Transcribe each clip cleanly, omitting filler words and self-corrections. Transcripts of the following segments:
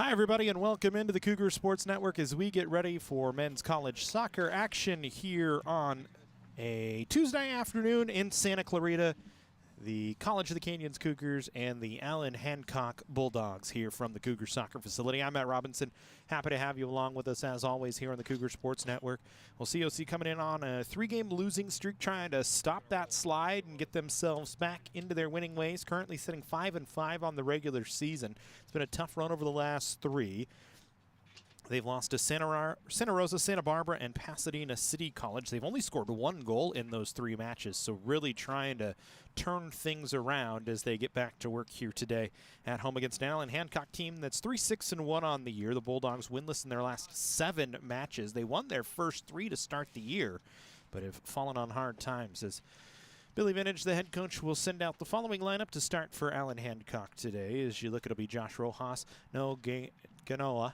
Hi, everybody, and welcome into the Cougar Sports Network as we get ready for men's college soccer action here on a Tuesday afternoon in Santa Clarita. The College of the Canyons Cougars and the Allan Hancock Bulldogs here from the Cougar Soccer Facility. I'm Matt Robinson. Happy to have you along with us as always here on the Cougar Sports Network. Well, COC coming in on a 3-game losing streak, trying to stop that slide and get themselves back into their winning ways. Currently sitting 5-5 on the regular season. It's been a tough run over the last 3. They've lost to Santa Rosa, Santa Barbara, and Pasadena City College. They've only scored 1 goal in those 3 matches, so really trying to turn things around as they get back to work here today at home against an Allan Hancock team that's 3-6-1 on the year. The Bulldogs winless in their last 7 matches. They won their first 3 to start the year, but have fallen on hard times as Billy Vintage, the head coach, will send out the following lineup to start for Allan Hancock today. As you look, it'll be Josh Rojas, Noah Ganoa,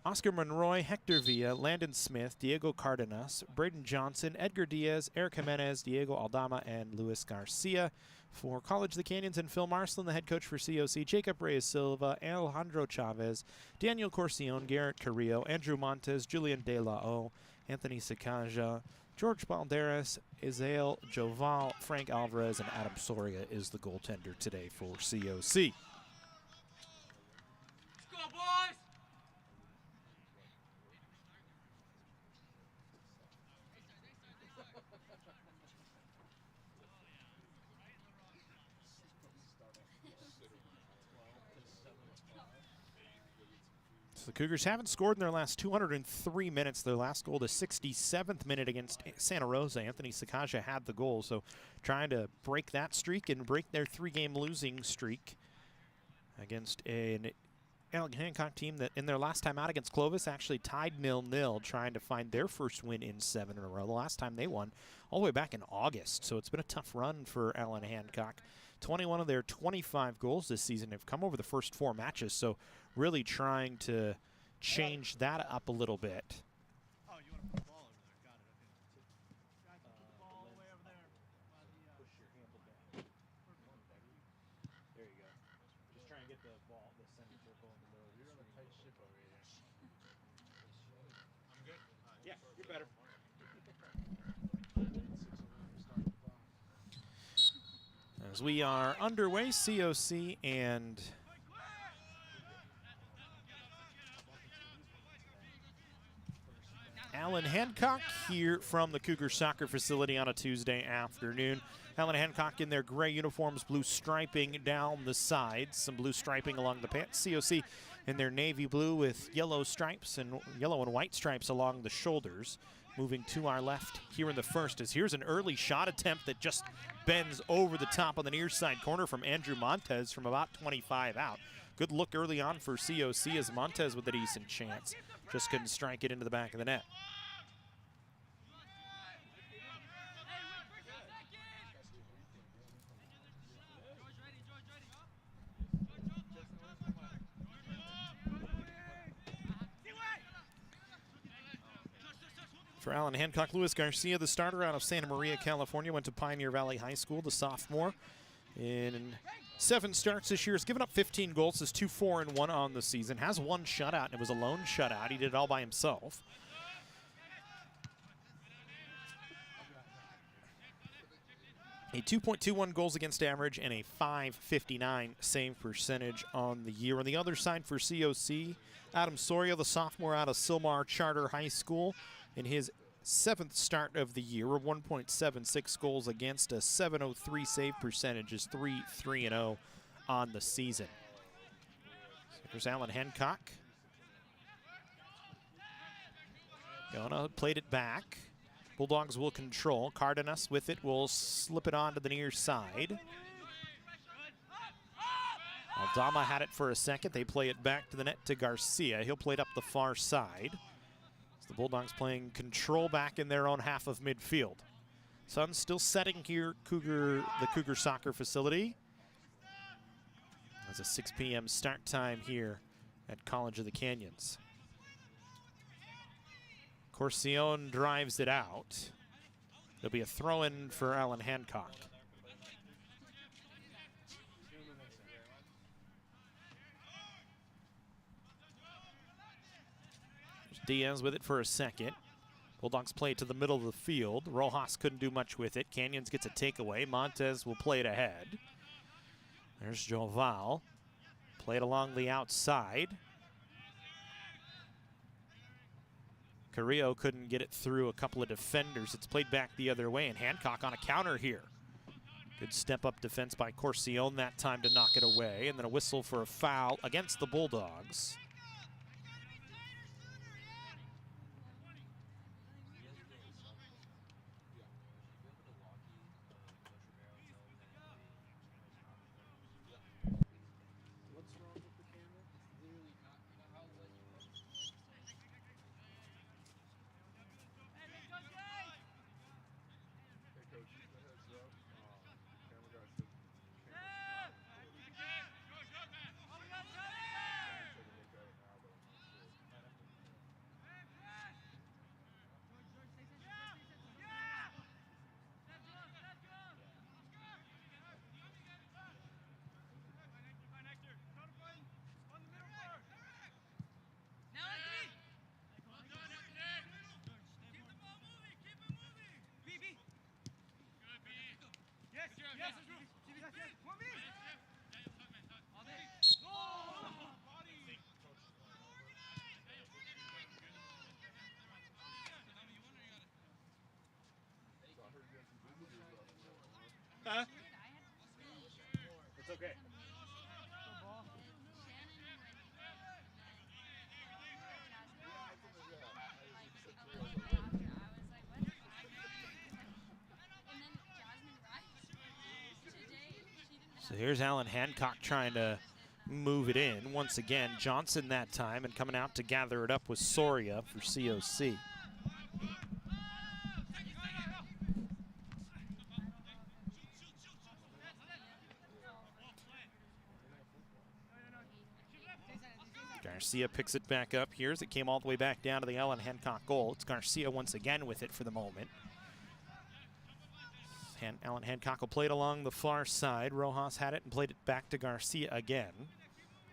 Oscar Monroy, Hector Villa, Landon Smith, Diego Cardenas, Braden Johnson, Edgar Diaz, Eric Jimenez, Diego Aldama, and Luis Garcia. For College of the Canyons and Phil Marcelin, the head coach for COC, Jacob Reyes Silva, Alejandro Chavez, Daniel Corcion, Garrett Carrillo, Andrew Montes, Julian De La O, Anthony Sakaja, George Balderas, Isael Joval, Frank Alvarez, and Adam Soria is the goaltender today for COC. Let's go, boys! The Cougars haven't scored in their last 203 minutes. Their last goal, the 67th minute against Santa Rosa. Anthony Sakaja had the goal, so trying to break that streak and break their 3-game losing streak against an Allan Hancock team that in their last time out against Clovis actually tied 0-0, trying to find their first win in 7 in a row. The last time they won all the way back in August, so it's been a tough run for Allan Hancock. 21 of their 25 goals this season have come over the first 4 matches, so really trying to change that up a little bit. Oh, you want to put the ball over there? Got it. Okay. Guys, put the ball way over there. Push your handle down. There you go. Just try and get the ball, the semicircle in the middle. You're on a tight ship over here. I'm good. Yeah, you're better. As we are underway, COC and Allan Hancock here from the Cougar Soccer Facility on a Tuesday afternoon. Allan Hancock in their gray uniforms, blue striping down the sides, some blue striping along the pants. COC in their navy blue with yellow stripes and yellow and white stripes along the shoulders. Moving to our left here in the first as here's an early shot attempt that just bends over the top on the near side corner from Andrew Montes from about 25 out. Good look early on for COC as Montes with a decent chance. Just couldn't strike it into the back of the net. For Allan Hancock, Luis Garcia, the starter out of Santa Maria, California, went to Pioneer Valley High School, the sophomore. In 7 starts this year, has given up 15 goals, is 2-4-1 on the season, has 1 shutout, and it was a lone shutout. He did it all by himself. A 2.21 goals against average and a .559 save percentage on the year. On the other side for COC, Adam Soria, the sophomore out of Sylmar Charter High School, in his 7th start of the year, 1.76 goals against, a .703 save percentage, is 3-3-0 on the season. So here's Allan Hancock. Gonna played it back. Bulldogs will control. Cardenas with it will slip it on to the near side. Aldama had it for a second. They play it back to the net to Garcia. He'll play it up the far side. The Bulldogs playing control back in their own half of midfield. Sun still setting here, the Cougar Soccer Facility. It's a 6 p.m. start time here at College of the Canyons. Corcion drives it out. There'll be a throw-in for Allan Hancock. Diaz with it for a second. Bulldogs play it to the middle of the field. Rojas couldn't do much with it. Canyons gets a takeaway. Montez will play it ahead. There's Joval. Played along the outside. Carrillo couldn't get it through a couple of defenders. It's played back the other way, and Hancock on a counter here. Good step-up defense by Corcion that time to knock it away, and then a whistle for a foul against the Bulldogs. Huh? It's okay. So here's Allan Hancock trying to move it in. Once again, Johnson that time, and coming out to gather it up with Soria for COC. Garcia picks it back up here as it came all the way back down to the Allan Hancock goal. It's Garcia once again with it for the moment. Allan Hancock will play it along the far side. Rojas had it and played it back to Garcia again.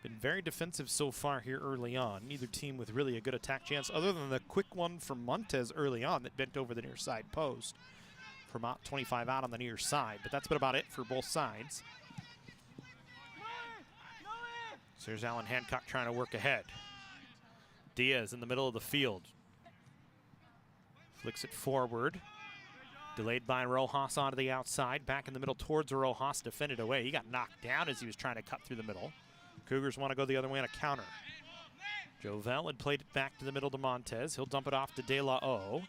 Been very defensive so far here early on. Neither team with really a good attack chance other than the quick one from Montez early on that bent over the near side post from out 25 out on the near side. But that's been about it for both sides. So here's Allan Hancock trying to work ahead. Diaz in the middle of the field. Flicks it forward. Delayed by Rojas onto the outside. Back in the middle towards Rojas, defended away. He got knocked down as he was trying to cut through the middle. Cougars want to go the other way on a counter. Jovel had played it back to the middle to Montez. He'll dump it off to De La O.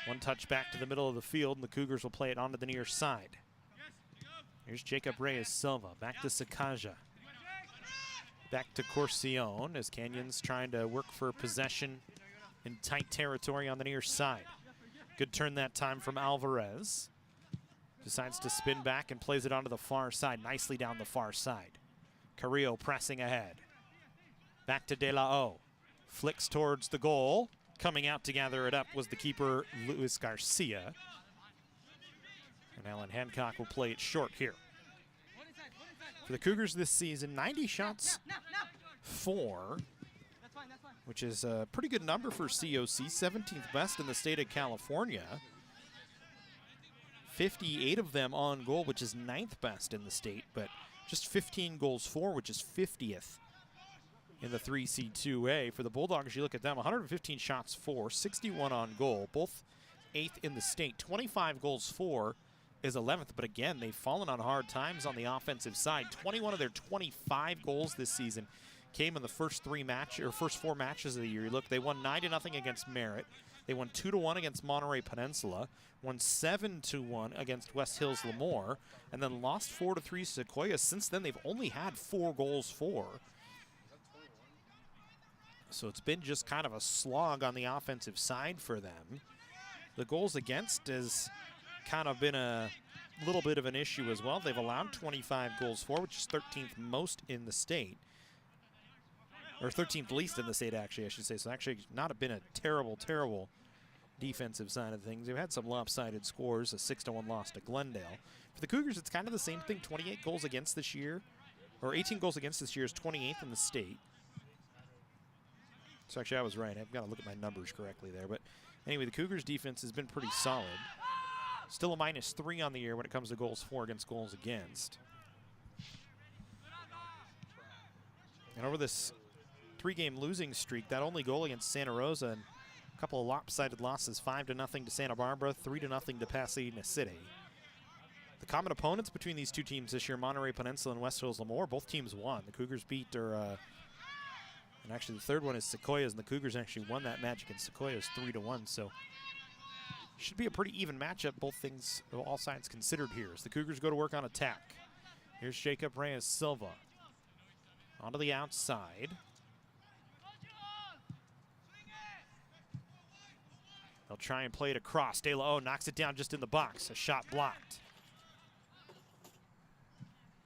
One touch back to the middle of the field, and the Cougars will play it onto the near side. Here's Jacob Reyes Silva. Back to Sakaja. Back to Corcion as Canyons trying to work for possession in tight territory on the near side. Good turn that time from Alvarez. Decides to spin back and plays it onto the far side, nicely down the far side. Carrillo pressing ahead. Back to De La O. Flicks towards the goal. Coming out to gather it up was the keeper, Luis Garcia. And Allan Hancock will play it short here. For the Cougars this season, 90 shots, 4, which is a pretty good number for COC, 17th best in the state of California. 58 of them on goal, which is 9th best in the state, but just 15 goals for, which is 50th in the 3C2A. For the Bulldogs, you look at them, 115 shots for, 61 on goal, both 8th in the state. 25 goals for is 11th, but again, they've fallen on hard times on the offensive side. 21 of their 25 goals this season came in the first first 4 matches of the year. Look, they won 9-0 against Merritt. They won 2-1 against Monterey Peninsula, won 7-1 against West Hills Lemoore, and then lost 4-3 Sequoia. Since then, they've only had 4 goals for. So it's been just kind of a slog on the offensive side for them. The goals against has kind of been a little bit of an issue as well. They've allowed 25 goals for, which is 13th most in the state. Or 13th least in the state, actually, I should say. So actually not been a terrible, terrible defensive side of things. They've had some lopsided scores, a 6-1 loss to Glendale. For the Cougars, it's kind of the same thing. 28 goals against this year, or 18 goals against this year is 28th in the state. So actually, I was right. I've got to look at my numbers correctly there. But anyway, the Cougars' defense has been pretty solid. Still a -3 on the year when it comes to goals for against goals against. And over this 3-game losing streak, that only goal against Santa Rosa and a couple of lopsided losses, 5-0 to Santa Barbara, 3-0 to Pasadena City. The common opponents between these two teams this year, Monterey Peninsula and West Hills Lemoore, both teams won. The Cougars beat and actually the third one is Sequoias, and the Cougars actually won that match against Sequoias 3-1. So should be a pretty even matchup, both things, all sides considered here. As the Cougars go to work on attack. Here's Jacob Reyes Silva. Onto the outside. They'll try and play it across. De La O knocks it down just in the box. A shot blocked.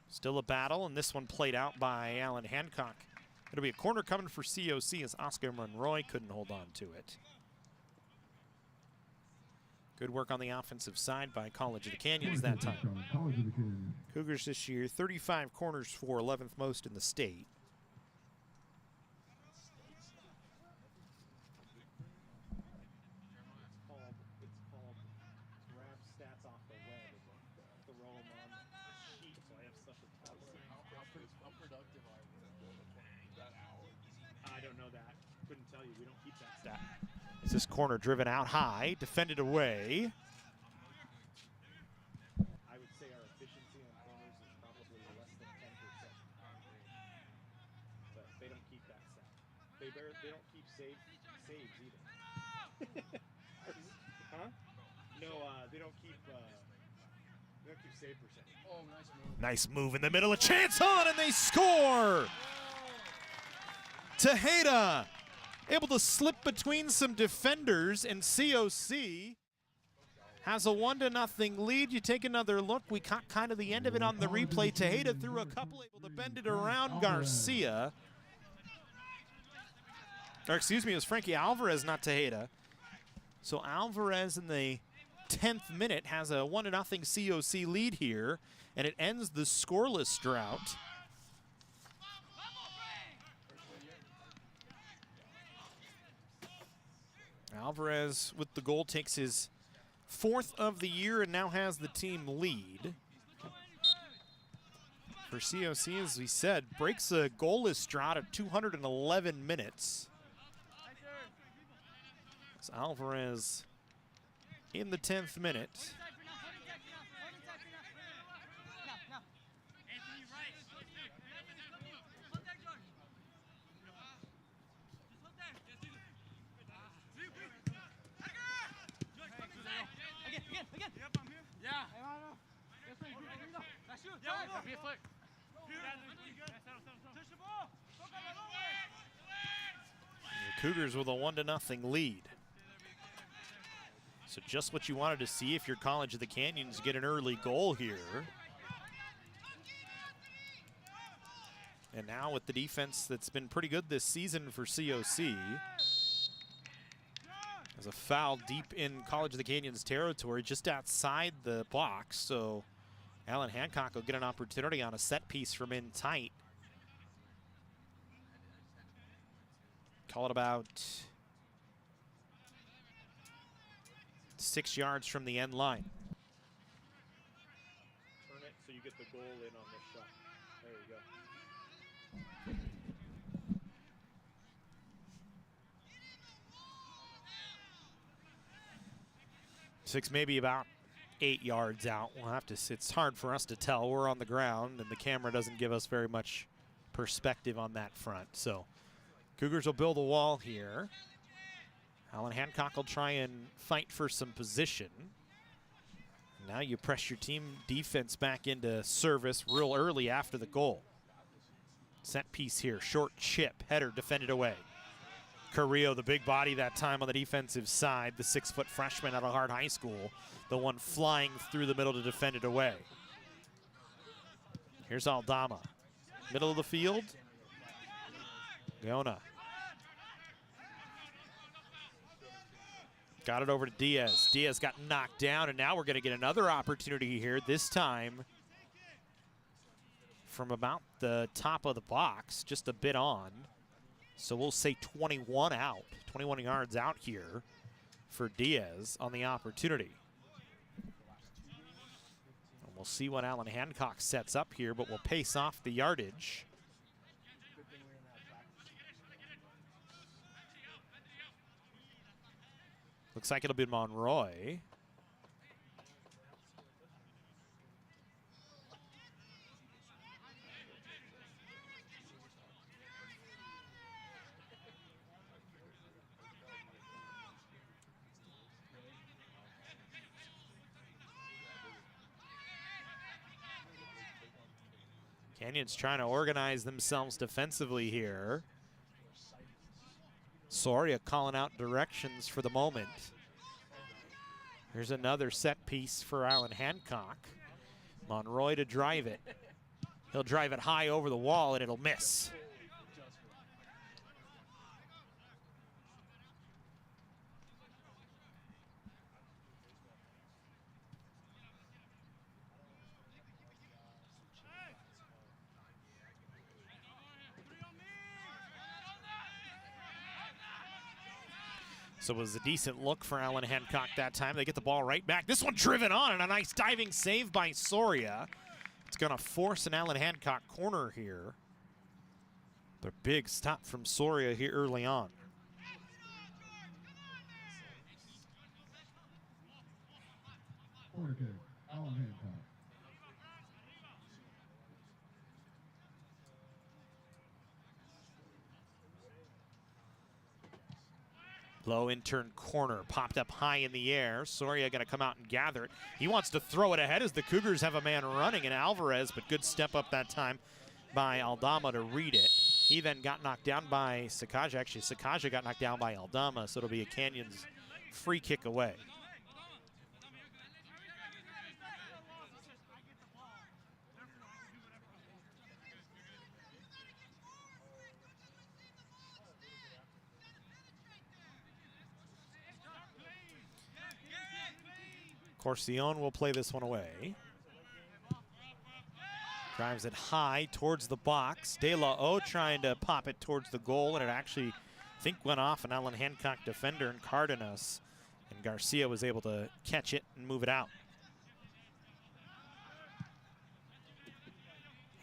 Still a battle, and this one played out by Allan Hancock. It'll be a corner coming for COC as Oscar Monroy couldn't hold on to it. Good work on the offensive side by College of the Canyons that time. Cougars this year, 35 corners for, 11th most in the state. It's called grab stats off the web and throw them on the sheet, so I have stuff to tell you. How productive are you that hour? I don't know that. Couldn't tell you. We don't keep that stat. Is this corner driven out high, defended away. I would say our efficiency on corners is probably less than 10%. But they don't keep that stat. They don't keep saves either. Huh? No, they don't keep save percentage. Oh, nice move. Nice move in the middle, a chance on, and they score! Tejeda able to slip between some defenders, and COC has a 1-0 lead. You take another look. We caught kind of the end of it on the replay. Tejeda threw a couple, able to bend it around Garcia. Or excuse me, it was Frankie Alvarez, not Tejeda. So Alvarez in the 10th minute has a 1-0 COC lead here, and it ends the scoreless drought. Alvarez with the goal takes his 4th of the year and now has the team lead. For COC, as we said, breaks a goalless drought of 211 minutes. It's Alvarez in the 10th minute. The Cougars with a 1-0 lead. So just what you wanted to see if your College of the Canyons get an early goal here. And now with the defense that's been pretty good this season for COC. There's a foul deep in College of the Canyons territory just outside the box. So Allan Hancock will get an opportunity on a set piece from in tight. Call it about 6 yards from the end line. Turn it so you get the goal in on this shot. There you go. Six, maybe about 8 yards out. We'll have to. It's hard for us to tell. We're on the ground, and the camera doesn't give us very much perspective on that front. So Cougars will build a wall here. Allan Hancock will try and fight for some position. Now you press your team defense back into service real early after the goal. Set piece here, short chip, header defended away. Carrillo, the big body that time on the defensive side, the 6-foot freshman out of Hart High School, the one flying through the middle to defend it away. Here's Aldama, middle of the field. Gaona. Got it over to Diaz. Diaz got knocked down, and now we're going to get another opportunity here, this time from about the top of the box, just a bit on. So we'll say 21 out, 21 yards out here for Diaz on the opportunity. And we'll see what Allan Hancock sets up here, but we'll pace off the yardage. Looks like it'll be Monroy. Canyon's trying to organize themselves defensively here. Soria calling out directions for the moment. Here's another set piece for Allan Hancock. Monroy to drive it. He'll drive it high over the wall and it'll miss. So it was a decent look for Allan Hancock that time. They get the ball right back. This one driven on and a nice diving save by Soria. It's going to force an Allan Hancock corner here. The big stop from Soria here early on. Corner kick, Allan Hancock. Low in-turn corner, popped up high in the air. Soria going to come out and gather it. He wants to throw it ahead as the Cougars have a man running in Alvarez, but good step up that time by Aldama to read it. He then got knocked down by Sakaja. Actually, Sakaja got knocked down by Aldama, so it'll be a Canyons free kick away. Corcion will play this one away. Drives it high towards the box. De La O trying to pop it towards the goal, and it actually, I think, went off an Allan Hancock defender in Cardenas. And Garcia was able to catch it and move it out.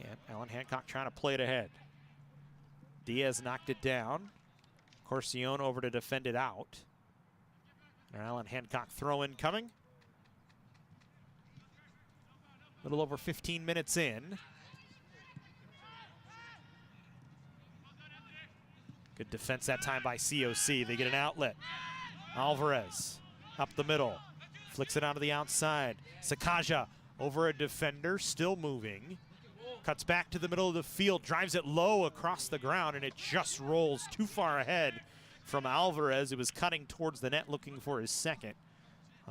And Allan Hancock trying to play it ahead. Diaz knocked it down. Corcion over to defend it out. And Allan Hancock throw in coming. A little over 15 minutes in. Good defense that time by COC. They get an outlet. Alvarez up the middle. Flicks it onto the outside. Sakaja over a defender, still moving. Cuts back to the middle of the field, drives it low across the ground, and it just rolls too far ahead from Alvarez, who was cutting towards the net looking for his second.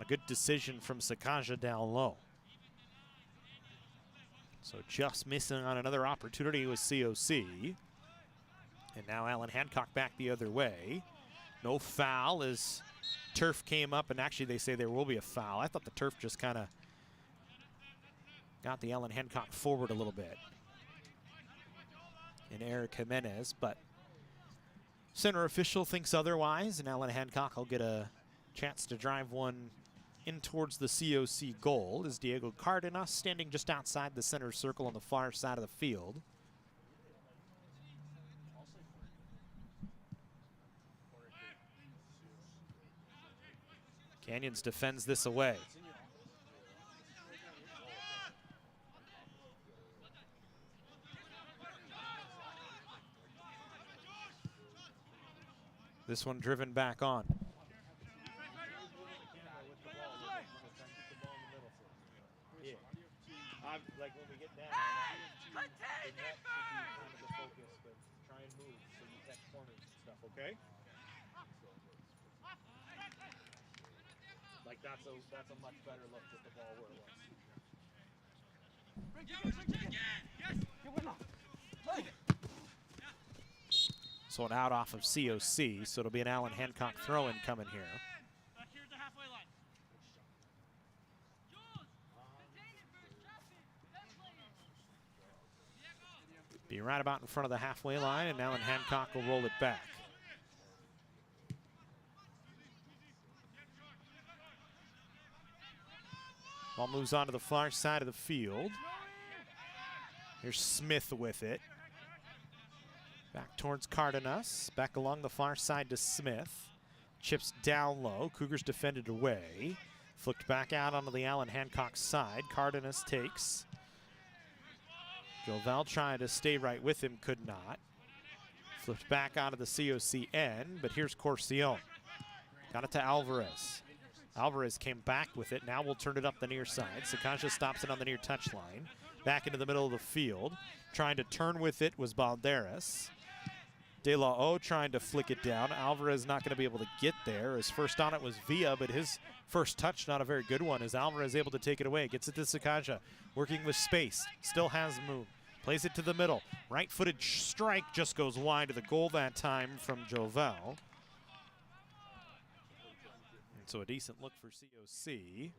A good decision from Sakaja down low. So just missing on another opportunity with COC. And now Allan Hancock back the other way. No foul as turf came up, and actually they say there will be a foul. I thought the turf just kind of got the Allan Hancock forward a little bit. And Eric Jimenez, but center official thinks otherwise, and Allan Hancock will get a chance to drive one in towards the COC goal. Is Diego Cardenas standing just outside the center circle on the far side of the field. Canyons defends this away. This one driven back on. Like when we get down, the net should be kind of the focus, but try and move so you catch corners and stuff, okay? Like that's a much better look with the ball where it was. So an out off of COC, so it'll be an Allan Hancock throw-in coming here. Be right about in front of the halfway line, and Allan Hancock will roll it back. Ball moves on to the far side of the field. Here's Smith with it. Back towards Cardenas. Back along the far side to Smith. Chips down low. Cougars defended away. Flicked back out onto the Allan Hancock side. Cardenas takes. Jovel trying to stay right with him, could not. Flipped back onto the COC end, but here's Corcion. Got it to Alvarez. Alvarez came back with it. Now we'll turn it up the near side. Sakanja stops it on the near touch line. Back into the middle of the field. Trying to turn with it was Balderas. De La O trying to flick it down. Alvarez not going to be able to get there. His first on it was Villa, but his first touch not a very good one as Alvarez able to take it away. Gets it to Sakanja, working with space. Still has move. Plays it to the middle. Right-footed strike just goes wide to the goal that time from Jovel. And so a decent look for COC.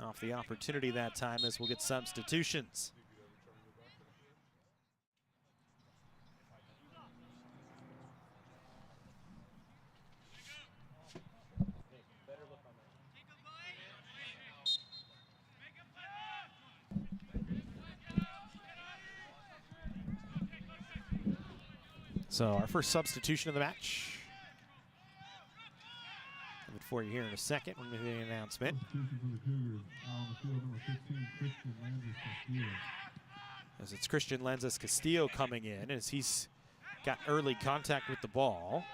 Off the opportunity that time as we'll get substitutions. So our first substitution of the match. Have it for you here in a second when we do the announcement. Substitution for the Cougars. On the field, number 15, Christian Landis-Castillo. As it's Christian Lanzas-Castillo coming in as he's got early contact with the ball.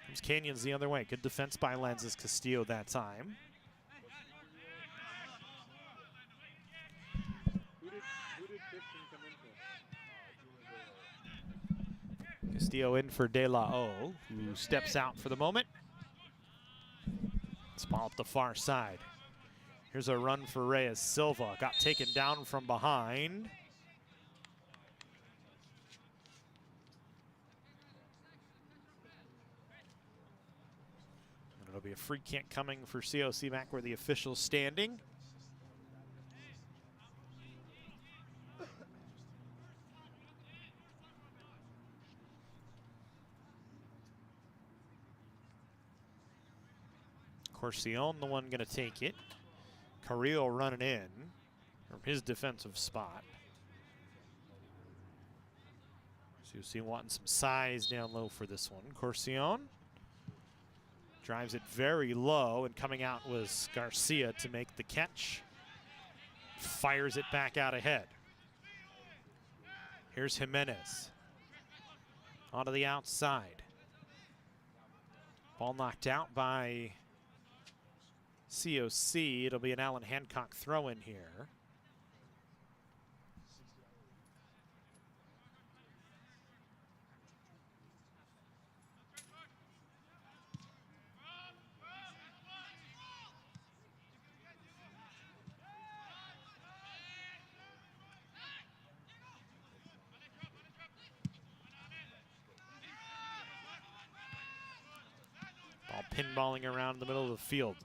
Comes Canyons the other way. Good defense by Lanzas-Castillo that time. Castillo in for De La O, who steps out for the moment. It's ball up the far side. Here's a run for Reyes Silva. Got taken down from behind. And it'll be a free kick coming for COC back where the official's standing. Corcion, the one going to take it. Carrillo running in from his defensive spot. So you see wanting some size down low for this one. Corcion drives it very low, and coming out was Garcia to make the catch. Fires it back out ahead. Here's Jimenez. Onto the outside. Ball knocked out by COC. It'll be an Allan Hancock throw in here. Ball pinballing around the middle of the field.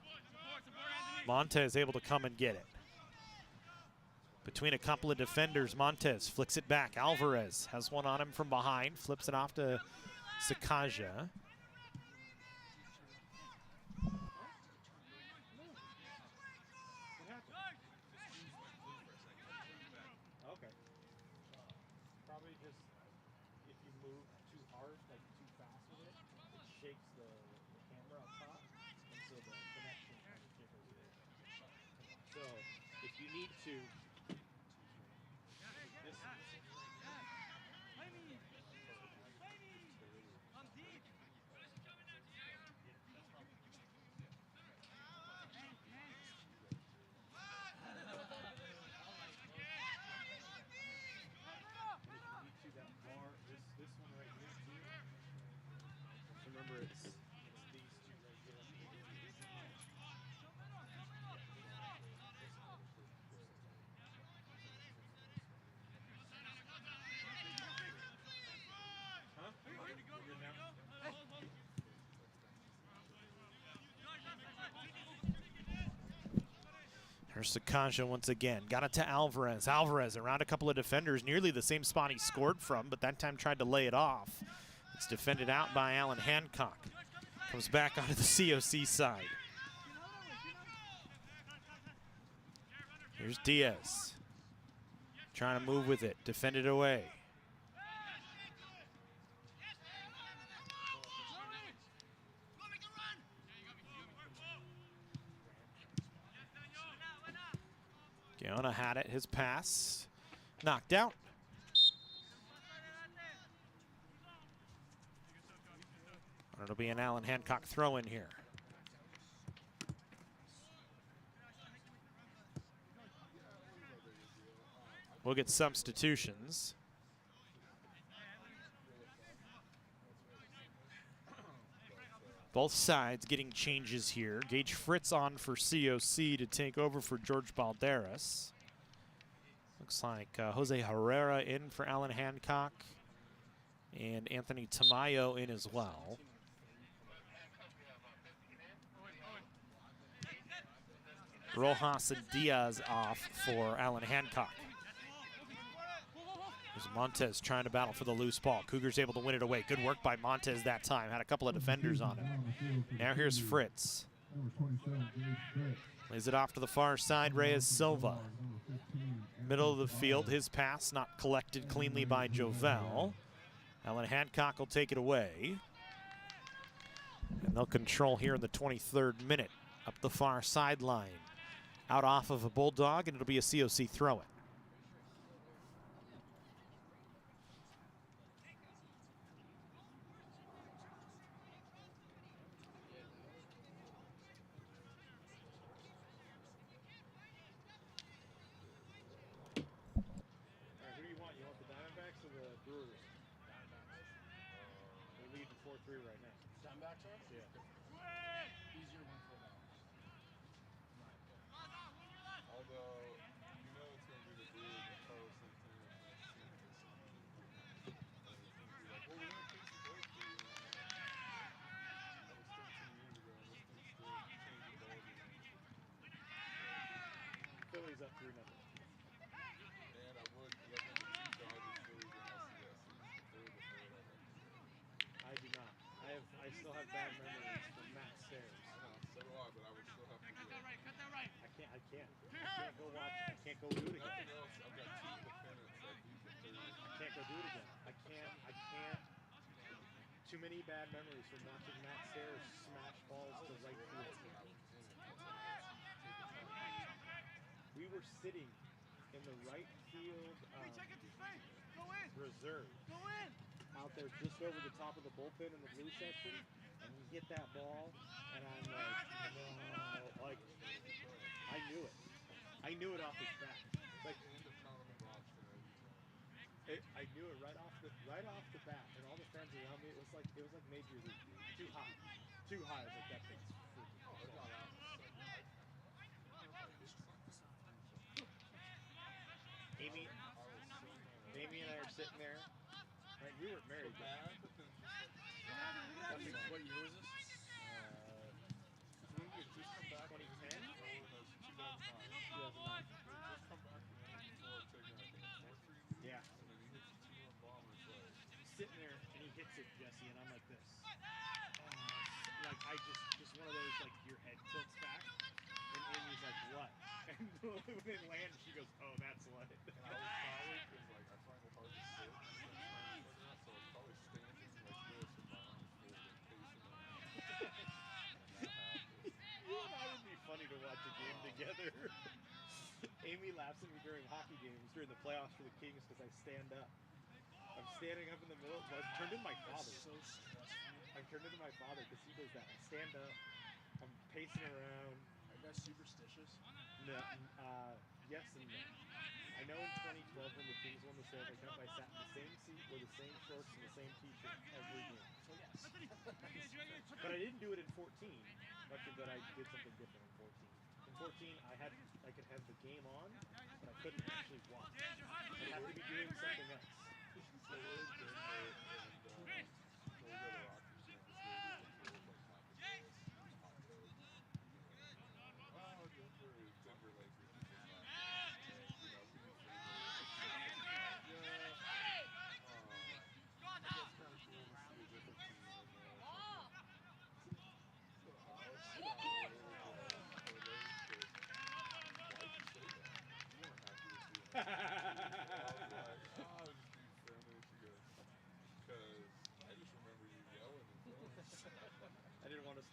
Montez able to come and get it. Between a couple of defenders, Montez flicks it back. Alvarez has one on him from behind, flips it off to Sakanja. Okay. Probably just if you move too hard, like too fast with it, it shakes the camera up top, and so the connection kind of jitters it. So if you need to, this this one right here too. Remember, it's these two right here. Huh? You're good now? There's Sakaja once again. Got it to Alvarez. Alvarez around a couple of defenders, nearly the same spot he scored from, but that time tried to lay it off. It's defended out by Allan Hancock. Comes back onto the COC side. Here's Diaz. Trying to move with it. Defended away. Gaona had it, his pass, knocked out. And it'll be an Allan Hancock throw in here. We'll get substitutions. Both sides getting changes here. Gage Fritz on for COC to take over for George Balderas. Looks like Jose Herrera in for Allan Hancock. And Anthony Tamayo in as well. Rojas and Diaz off for Allan Hancock. There's Montez trying to battle for the loose ball. Cougars able to win it away. Good work by Montez that time. Had a couple of defenders on him. Now here's Fritz. Lays it off to the far side, Reyes Silva. Middle of the field, his pass not collected cleanly by Jovel. Allan Hancock will take it away. And they'll control here in the 23rd minute. Up the far sideline. Out off of a Bulldog, and it'll be a COC throw-in. Right now. Diamondbacks are? Yeah. Easier one for them. Although, you know it's going to be the Brewers and Carlos Santana. It's going to be like, well, we went Casey Blake for you. That was 13 years ago, and this thing's still changing the ballgame. Phillies up 3-0. And I would love them to see Dodgers, Phillies, and LCS. They're the third, I think. I do not. I still have bad memories from Matt Stairs. I know, so do I, but I would still have to do it. I can't go watch. I can't go do it again. Nothing else. I've got two independents that beat the third. I can't go do it again. I can't. Too many bad memories from watching Matt Stairs smash balls to right field. We were sitting in the right field reserve. Out there just over the top of the bullpen in the blue section, and he hit that ball, and I'm no, like, I knew it. I knew it off his bat. Like, I knew it right off the bat, and all the friends around me, it was like Major League. Too high. I was like, that thing's freaking cool. Amy and I are sitting there. Right, we weren't married. What year was this? When we had just come back 2010? 2009. Just come back from before taking, I think, 4-3 lead. Yeah. And then he hits a 2-run bomb and it's like, Sitting there, and he hits it, Jesse, and I'm like this. Like, I just one of those, like, your head tilts back, and Amy's like, what? And when it lands, she goes, oh, that's what. and I was probably, because like I find it hard to sit, so it's probably standing like this with my arms folded, facing You and I would be funny to watch a game together. Amy laughs at me during hockey games, during the playoffs for the Kings, because I stand up. I'm standing up in the middle. I've turned into my father. So stressful. I've turned into my father because he does that. I stand up. I'm pacing around. Are you guys superstitious? No, yes and no. I know in 2012 when the Kings won the Stanley Cup, I sat in the same seat with the same shorts and the same T-shirt every game. So yes. But I didn't do it in 14. Much of that I did something different in 14. In 14, I could have the game on, but I couldn't actually watch. I'd have to be doing something else. So we're in Denver, and so we go to Rockies game this year. Wow, Denver Lakers.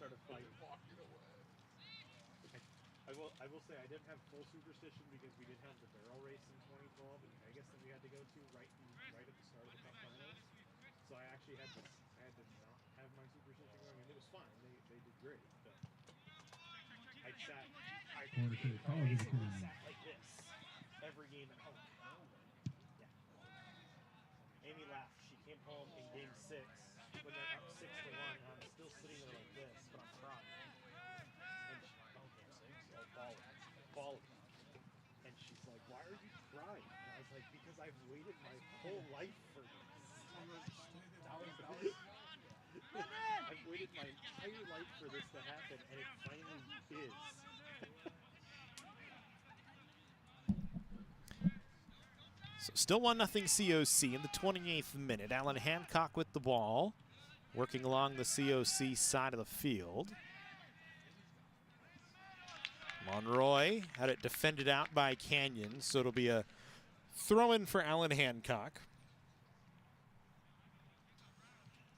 start a fight. Walking away. I will say I didn't have full superstition because we didn't have the barrel race in 2012 in Vegas that we had to go to right at the start of the Cup Finals. So I actually had to not have my superstition going, and it was fine. They did great, but I sat Florida State College is basically killing me. sat like this every game at home. Yeah. Amy laughed. She came home in game 6 when they're up 6-1. I'm still sitting there like this, but I'm crying. And bawling. And she's like, "Why are you crying?" And I was like, "Because I've waited my whole life for this. I've waited my entire life for this to happen, and it finally is." So still 1-0 COC in the 28th minute. Allan Hancock with the ball, working along the COC side of the field. Monroy had it defended out by Canyon, so it'll be a throw-in for Allan Hancock.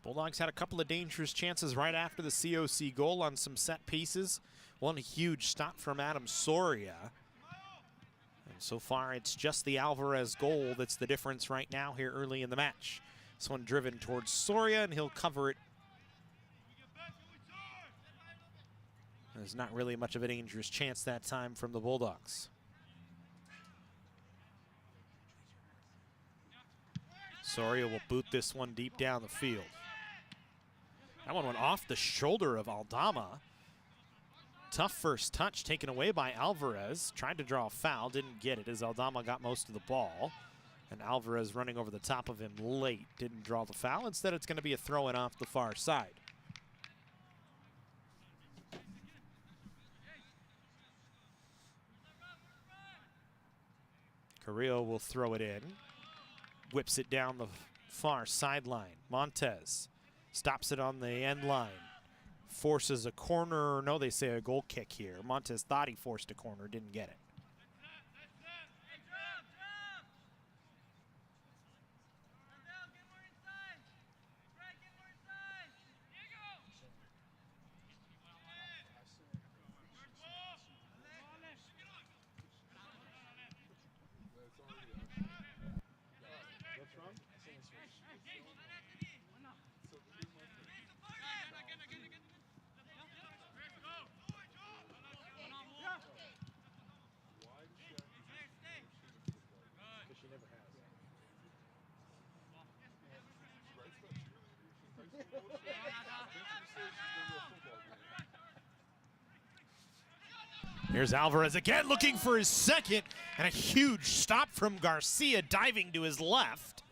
Bulldogs had a couple of dangerous chances right after the COC goal on some set pieces. One huge stop from Adam Soria. And so far, it's just the Alvarez goal that's the difference right now here early in the match. This one driven towards Soria, and he'll cover it. There's not really much of a dangerous chance that time from the Bulldogs. Soria will boot this one deep down the field. That one went off the shoulder of Aldama. Tough first touch taken away by Alvarez. Tried to draw a foul, didn't get it as Aldama got most of the ball. And Alvarez running over the top of him late, didn't draw the foul. Instead, it's going to be a throw-in off the far side. Carrillo will throw it in. Whips it down the far sideline. Montez stops it on the end line. Forces a corner. No, they say a goal kick here. Montez thought he forced a corner, didn't get it. What's wrong? Because she never has. Here's Alvarez again, looking for his second, and a huge stop from Garcia, diving to his left.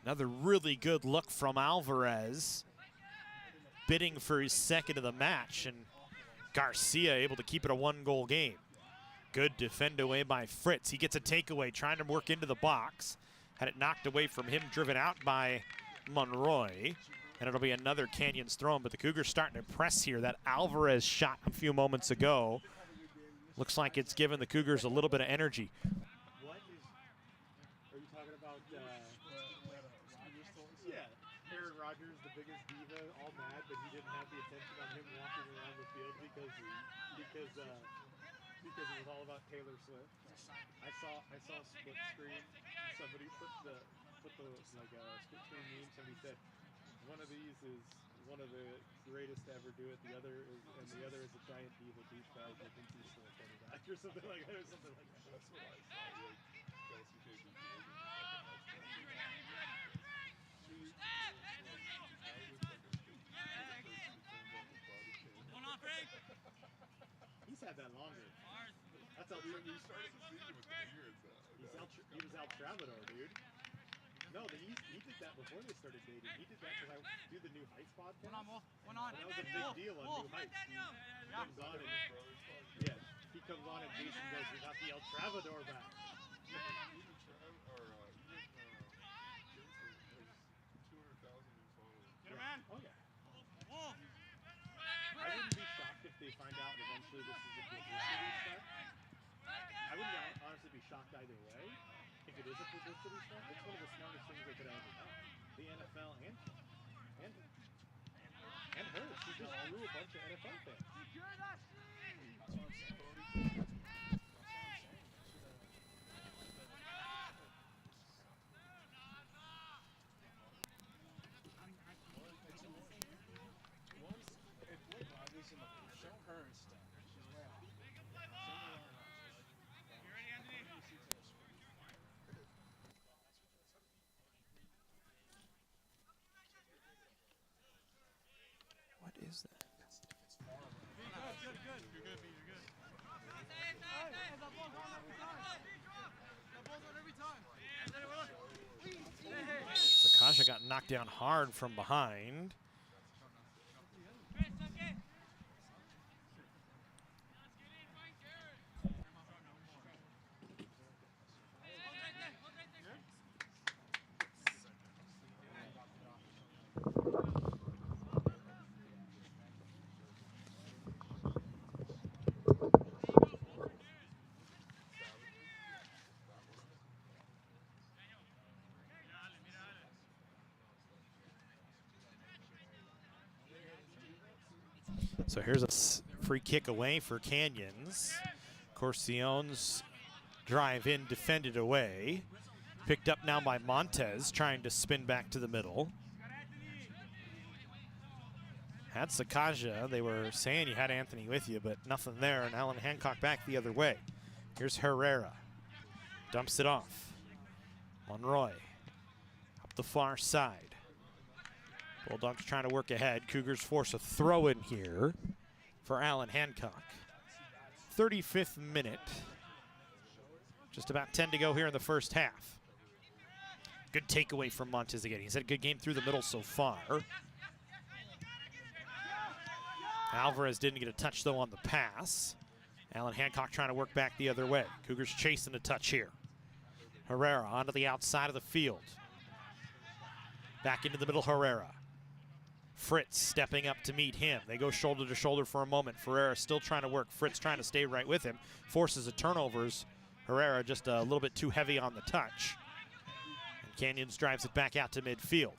Another really good look from Alvarez, bidding for his second of the match, and Garcia able to keep it a one-goal game. Good defend away by Fritz. He gets a takeaway, trying to work into the box. Had it knocked away from him, driven out by Monroy. And it'll be another Canyons throw-in, but the Cougars starting to press here. That Alvarez shot a few moments ago looks like it's given the Cougars a little bit of energy. What is... Are you talking about... yeah. Aaron Rodgers, the biggest diva, all mad, but he didn't have the attention on him walking around the field because it was all about Taylor Swift. I saw split screen. Somebody put the split screen meme. Somebody said, one of these is one of the greatest to ever do it. The other is a giant diva douchebag that thinks he's still a quarterback or something like that. That's what I saw. He's had that longer. That's El You started the season with the beard. He was El Travador, dude. No, he did that before they started dating. He did that because I do the New Heights podcast. One on. And that was a big deal on New Heights. He comes on and Jason goes, "We got the El Travador back." Oh yeah. I wouldn't be shocked if they find out eventually this is a publicity stunt. I wouldn't honestly be shocked either way. If it is a publicity stunt, it's one of the smartest things they could have ever done. The NFL and And her. She just drew a bunch of NFL fans. Show her and stuff. She's way off. What is that? Sakasha got knocked down hard from behind. So here's a free kick away for Canyons. Corcion's drive in, defended away. Picked up now by Montez, trying to spin back to the middle. Had Sakaja. They were saying you had Anthony with you, but nothing there, and Allan Hancock back the other way. Here's Herrera. Dumps it off. Monroy up the far side. Bulldogs trying to work ahead. Cougars force a throw in here for Allan Hancock. 35th minute. Just about 10 to go here in the first half. Good takeaway from Montez again. He's had a good game through the middle so far. Alvarez didn't get a touch, though, on the pass. Allan Hancock trying to work back the other way. Cougars chasing a touch here. Herrera onto the outside of the field. Back into the middle, Herrera. Fritz stepping up to meet him. They go shoulder to shoulder for a moment. Ferreira still trying to work. Fritz trying to stay right with him. Forces a turnovers. Herrera just a little bit too heavy on the touch. And Canyons drives it back out to midfield.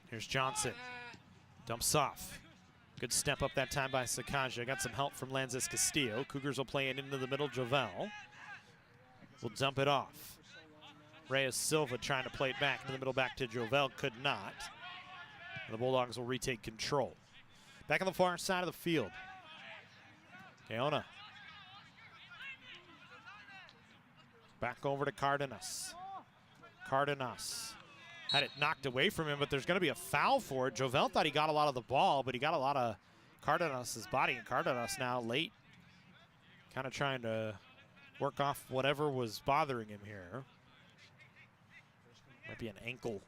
Here's Johnson. Dumps off. Good step up that time by Sakaja. Got some help from Lanzas Castillo. Cougars will play it into the middle. Jovel will dump it off. Reyes Silva trying to play it back into the middle, back to Jovel, could not. And the Bulldogs will retake control. Back on the far side of the field. Keona. Back over to Cardenas. Cardenas had it knocked away from him, but there's going to be a foul for it. Jovel thought he got a lot of the ball, but he got a lot of Cardenas' body, and Cardenas now late, kind of trying to work off whatever was bothering him here. Might be an ankle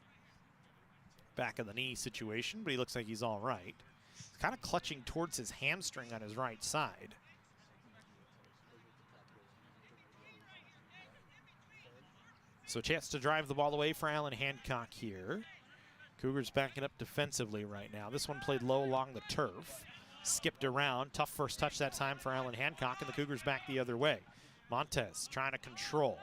back of the knee situation, but he looks like he's all right. He's kind of clutching towards his hamstring on his right side. So a chance to drive the ball away for Allan Hancock here. Cougars backing up defensively right now. This one played low along the turf. Skipped around. Tough first touch that time for Allan Hancock, and the Cougars back the other way. Montez trying to control.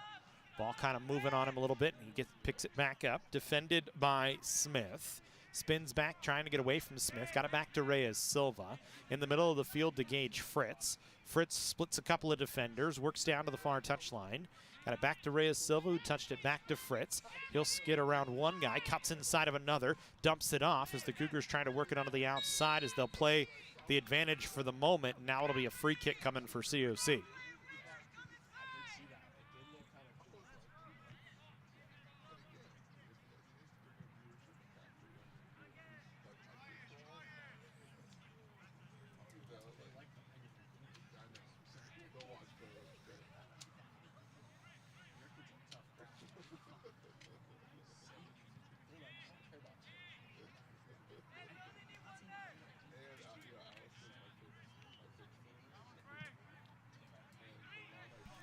Ball kind of moving on him a little bit, and he picks it back up. Defended by Smith. Spins back, trying to get away from Smith. Got it back to Reyes Silva. In the middle of the field to Gage Fritz. Fritz splits a couple of defenders, works down to the far touchline. Got it back to Reyes Silva, who touched it back to Fritz. He'll skid around one guy, cuts inside of another, dumps it off as the Cougars trying to work it onto the outside as they'll play the advantage for the moment. Now it'll be a free kick coming for COC.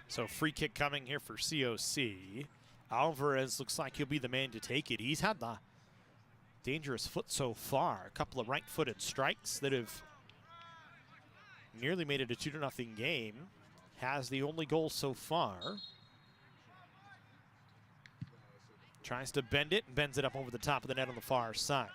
So free kick coming here for COC. Alvarez looks like he'll be the man to take it. He's had the dangerous foot so far. A couple of right-footed strikes that have nearly made it a 2-0 game. Has the only goal so far. Tries to bend it and bends it up over the top of the net on the far side.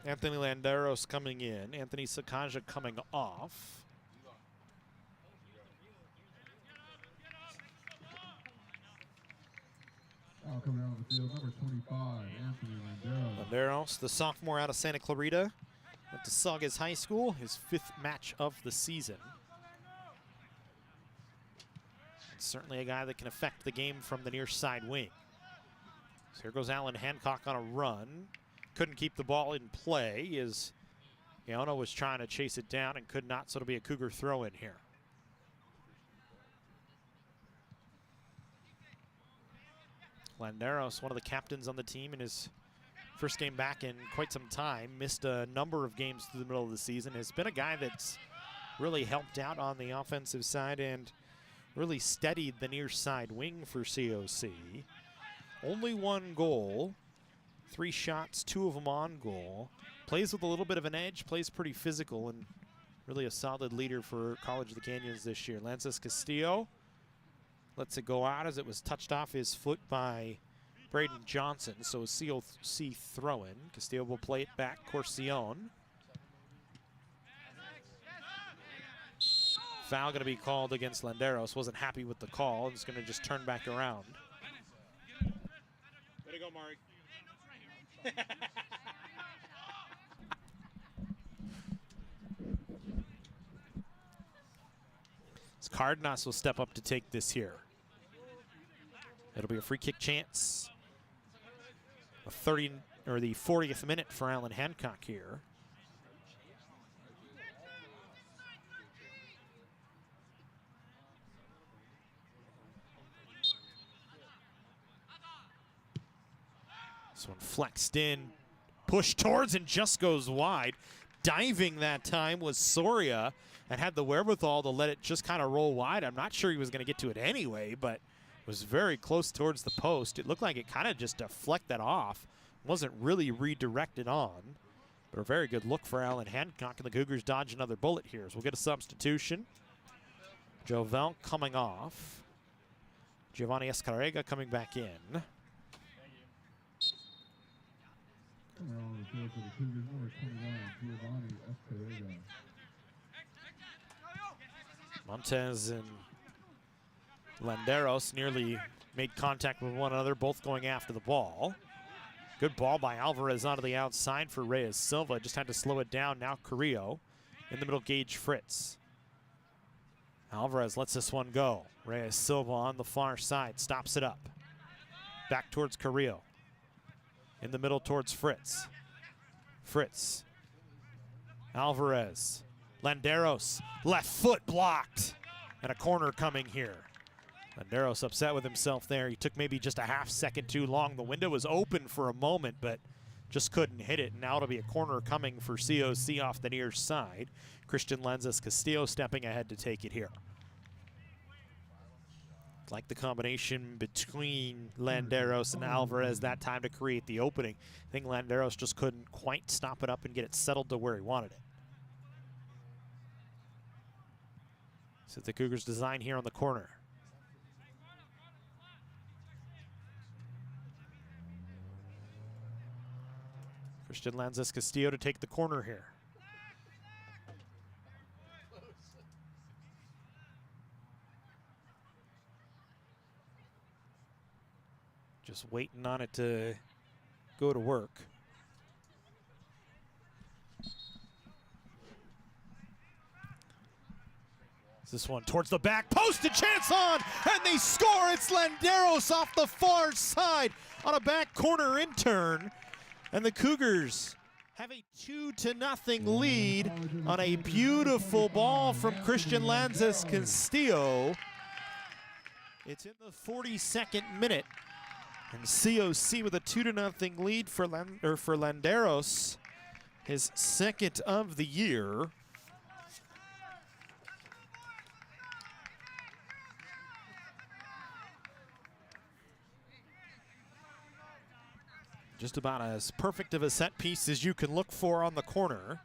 Anthony Landeros coming in. Anthony Sakaja coming off. Coming out of the field, number 25, Anthony Landeros. Landeros, the sophomore out of Santa Clarita. Went to Saugus High School, his 5th match of the season. Certainly a guy that can affect the game from the near side wing. So here goes Allan Hancock on a run. Couldn't keep the ball in play as Iona was trying to chase it down and could not, so it'll be a Cougar throw in here. Landeros, one of the captains on the team in his first game back in quite some time, missed a number of games through the middle of the season, has been a guy that's really helped out on the offensive side and really steadied the near side wing for COC. Only 1 goal, 3 shots, 2 of them on goal. Plays with a little bit of an edge, plays pretty physical, and really a solid leader for College of the Canyons this year. Lances Castillo lets it go out as it was touched off his foot by Braden Johnson, so a COC throw-in. Castillo will play it back, Corcion. Foul going to be called against Landeros. Wasn't happy with the call. He's going to just turn back around. Way to go, Mark. Cardenas will step up to take this here. It'll be a free kick chance. The 40th minute for Allan Hancock here. This one flexed in, pushed towards and just goes wide. Diving that time was Soria and had the wherewithal to let it just kind of roll wide. I'm not sure he was going to get to it anyway, but was very close towards the post. It looked like it kind of just deflected off. Wasn't really redirected on, but a very good look for Allan Hancock, and the Cougars dodge another bullet here. So we'll get a substitution. Jovel coming off. Giovanni Escarrega coming back in. Coming out on the field for the Cougars, number 21, Giovanni Escarrega. Montez and Landeros nearly made contact with one another, both going after the ball. Good ball by Alvarez onto the outside for Reyes Silva. Just had to slow it down. Now Carrillo in the middle, Gage Fritz. Alvarez lets this one go. Reyes Silva on the far side, stops it up. Back towards Carrillo. In the middle towards Fritz. Fritz. Alvarez. Landeros, left foot blocked. And a corner coming here. Landeros upset with himself there. He took maybe just a half second too long. The window was open for a moment, but just couldn't hit it. And now it'll be a corner coming for COC off the near side. Christian Lanzas Castillo stepping ahead to take it here. Like the combination between Landeros and Alvarez that time to create the opening. I think Landeros just couldn't quite stop it up and get it settled to where he wanted it. So the Cougars design here on the corner. Christian Lanzas Castillo to take the corner here. Just waiting on it to go to work. This one towards the back post, a chance on, and they score. It's Landeros off the far side on a back corner in turn. And the Cougars have a 2-0 lead on a beautiful ball from Christian Lanzas Castillo. It's in the 42nd minute. And COC with a 2-0 lead for Landeros, his second of the year. Just about as perfect of a set piece as you can look for on the corner.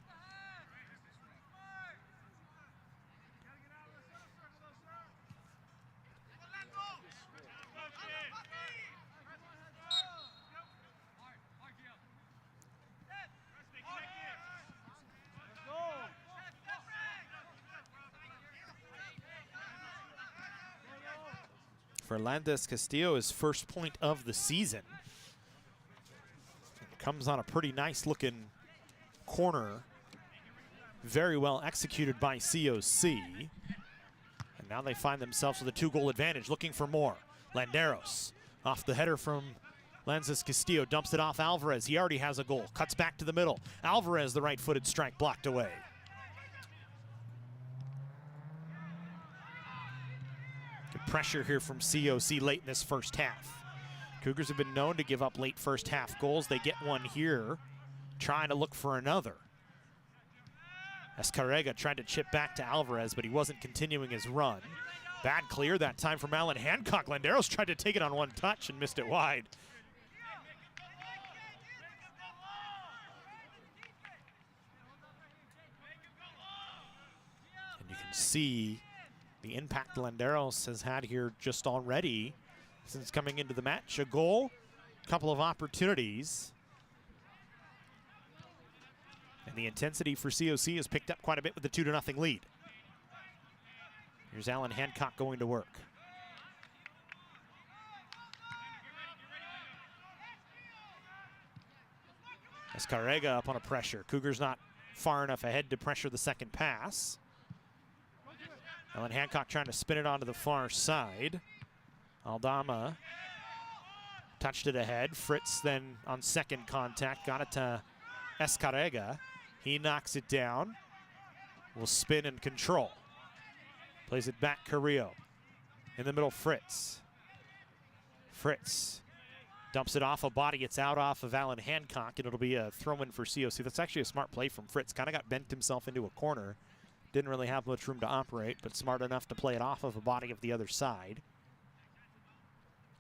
Fernandez Castillo, his first point of the season. Comes on a pretty nice looking corner. Very well executed by COC. And now they find themselves with a 2-goal advantage, looking for more. Landeros off the header from Lanzas Castillo, dumps it off Alvarez. He already has a goal. Cuts back to the middle. Alvarez, the right-footed strike, blocked away. Good pressure here from COC late in this first half. Cougars have been known to give up late first half goals. They get one here, trying to look for another. Escarrega tried to chip back to Alvarez, but he wasn't continuing his run. Bad clear that time from Allan Hancock. Landeros tried to take it on one touch and missed it wide. And you can see the impact Landeros has had here just already since coming into the match. A goal, a couple of opportunities. And the intensity for COC has picked up quite a bit with the 2-0 lead. Here's Allan Hancock going to work. Escarrega up on a pressure. Cougars not far enough ahead to pressure the second pass. Allan Hancock trying to spin it onto the far side. Aldama touched it ahead. Fritz then on second contact got it to Escarrega. He knocks it down. Will spin and control. Plays it back Carrillo. In the middle, Fritz. Fritz dumps it off a body. It's out off of Allan Hancock, and it'll be a throw-in for COC. That's actually a smart play from Fritz. Kind of got bent himself into a corner. Didn't really have much room to operate, but smart enough to play it off of a body of the other side.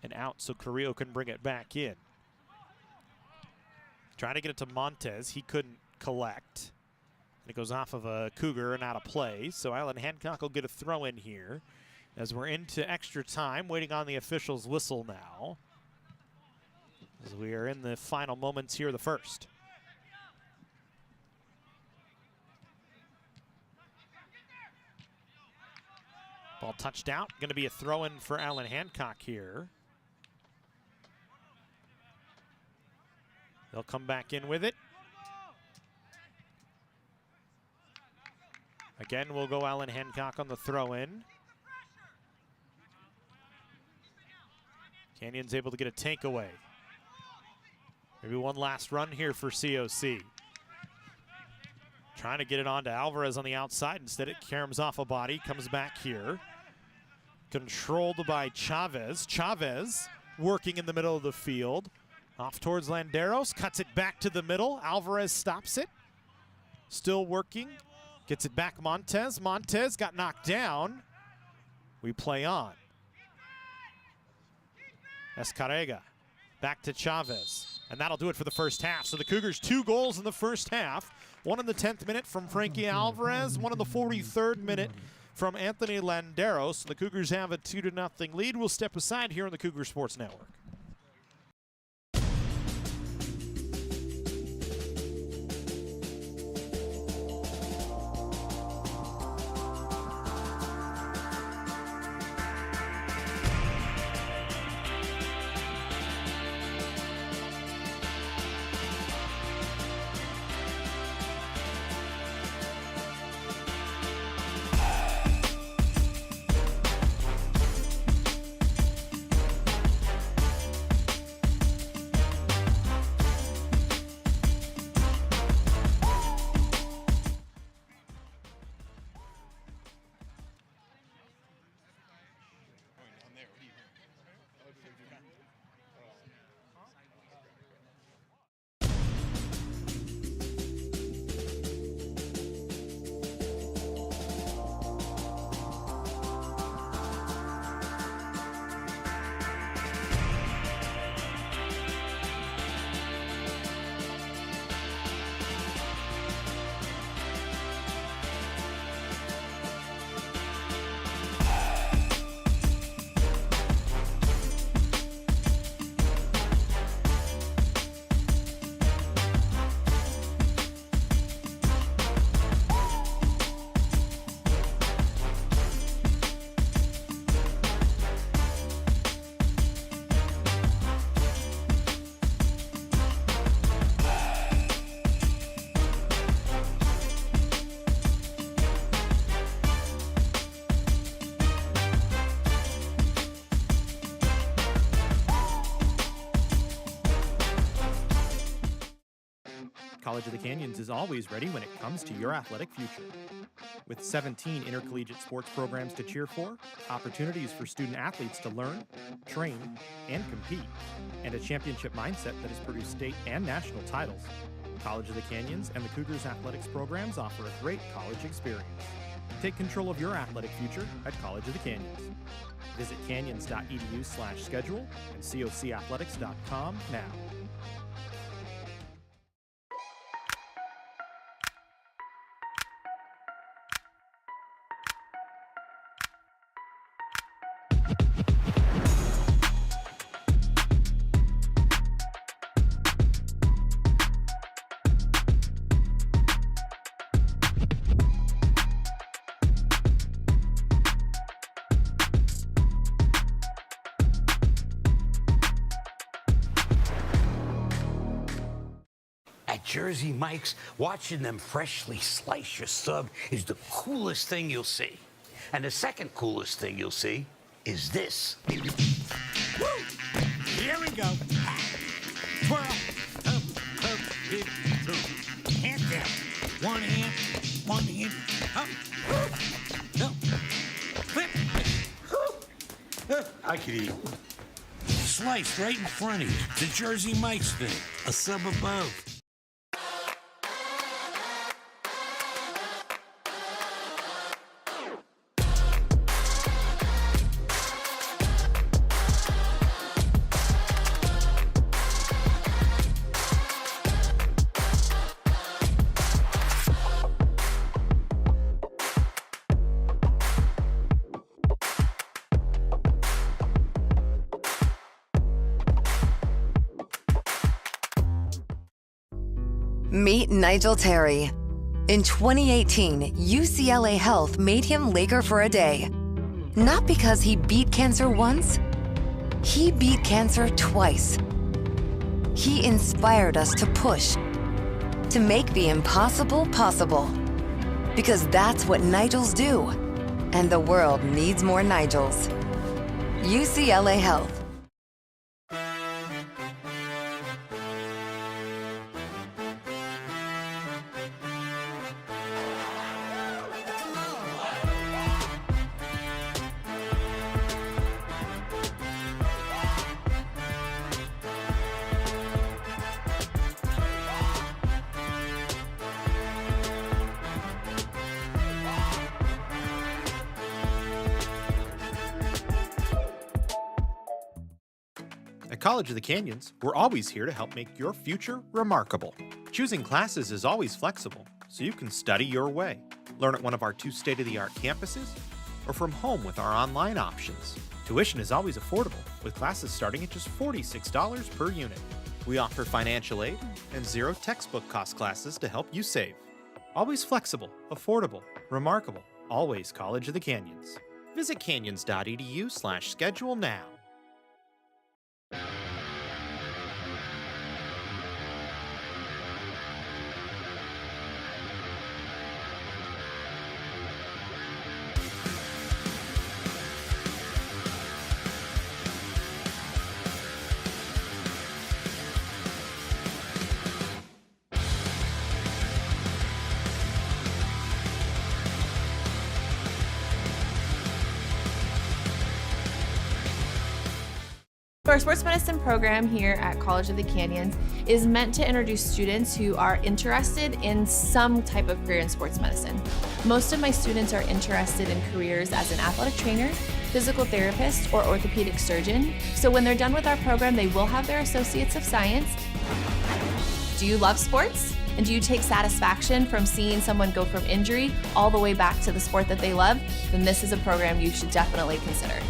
And out so Carrillo can bring it back in. Trying to get it to Montez. He couldn't collect. And it goes off of a Cougar and out of play. So Allan Hancock will get a throw in here as we're into extra time, waiting on the official's whistle now, as we are in the final moments here of the first. Ball touched out. Going to be a throw in for Allan Hancock here. They'll come back in with it. Again, we'll go Allan Hancock on the throw-in. Canyon's able to get a takeaway. Maybe one last run here for COC. Trying to get it on to Alvarez on the outside. Instead, it caroms off a body, comes back here. Controlled by Chavez. Chavez working in the middle of the field. Off towards Landeros, cuts it back to the middle. Alvarez stops it. Still working. Gets it back Montez. Montez got knocked down. We play on. Escarrega back to Chavez. And that'll do it for the first half. So the Cougars 2 goals in the first half. One in the 10th minute from Frankie Alvarez. One in the 43rd minute from Anthony Landeros. The Cougars have a 2-0 lead. We'll step aside here on the Cougar Sports Network. College of the Canyons is always ready when it comes to your athletic future. With 17 intercollegiate sports programs to cheer for, opportunities for student athletes to learn, train, and compete, and a championship mindset that has produced state and national titles, College of the Canyons and the Cougars athletics programs offer a great college experience. Take control of your athletic future at College of the Canyons. Visit canyons.edu/schedule and cocathletics.com now. At Jersey Mike's, watching them freshly slice your sub is the coolest thing you'll see. And the second coolest thing you'll see is this. Woo! Here we go. Twirl. Up, big, two. Hand down. One hand, up. Up. Flip. I could eat. Sliced right in front of you. The Jersey Mike's thing. A sub above. Meet Nigel Terry. In 2018, UCLA Health made him Laker for a day. Not because he beat cancer once, he beat cancer twice. He inspired us to push, to make the impossible possible. Because that's what Nigels do, and the world needs more Nigels. UCLA Health. At College of the Canyons, we're always here to help make your future remarkable. Choosing classes is always flexible, so you can study your way. Learn at one of our 2 state-of-the-art campuses, or from home with our online options. Tuition is always affordable, with classes starting at just $46 per unit. We offer financial aid and 0 textbook cost classes to help you save. Always flexible, affordable, remarkable, always College of the Canyons. Visit canyons.edu/schedule now. Our sports medicine program here at College of the Canyons is meant to introduce students who are interested in some type of career in sports medicine. Most of my students are interested in careers as an athletic trainer, physical therapist, or orthopedic surgeon. So when they're done with our program, they will have their Associates of Science. Do you love sports? And do you take satisfaction from seeing someone go from injury all the way back to the sport that they love? Then this is a program you should definitely consider.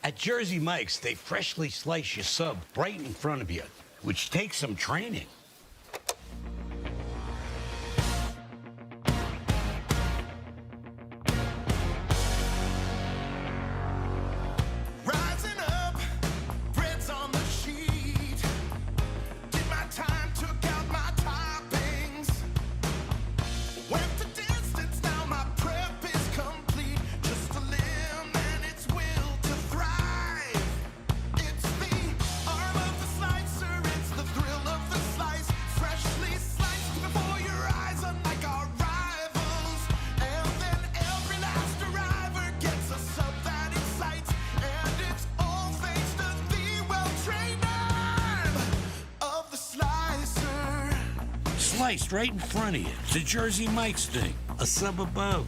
At Jersey Mike's, they freshly slice your sub right in front of you. which takes some training. Rising up, bread's on the sheet. Did my time, took out my toppings. Went the distance, now my prep is complete. Just a limb and its will to thrive. It's the arm of the slicer, it's the thrill of the slice. Freshly sliced before your eyes, unlike our rivals. And then every last arriver gets a sub that excites. And it's all thanks to the well-trained arm of the slicer. Sliced right in front of you. It's the Jersey Mike's thing. A sub above.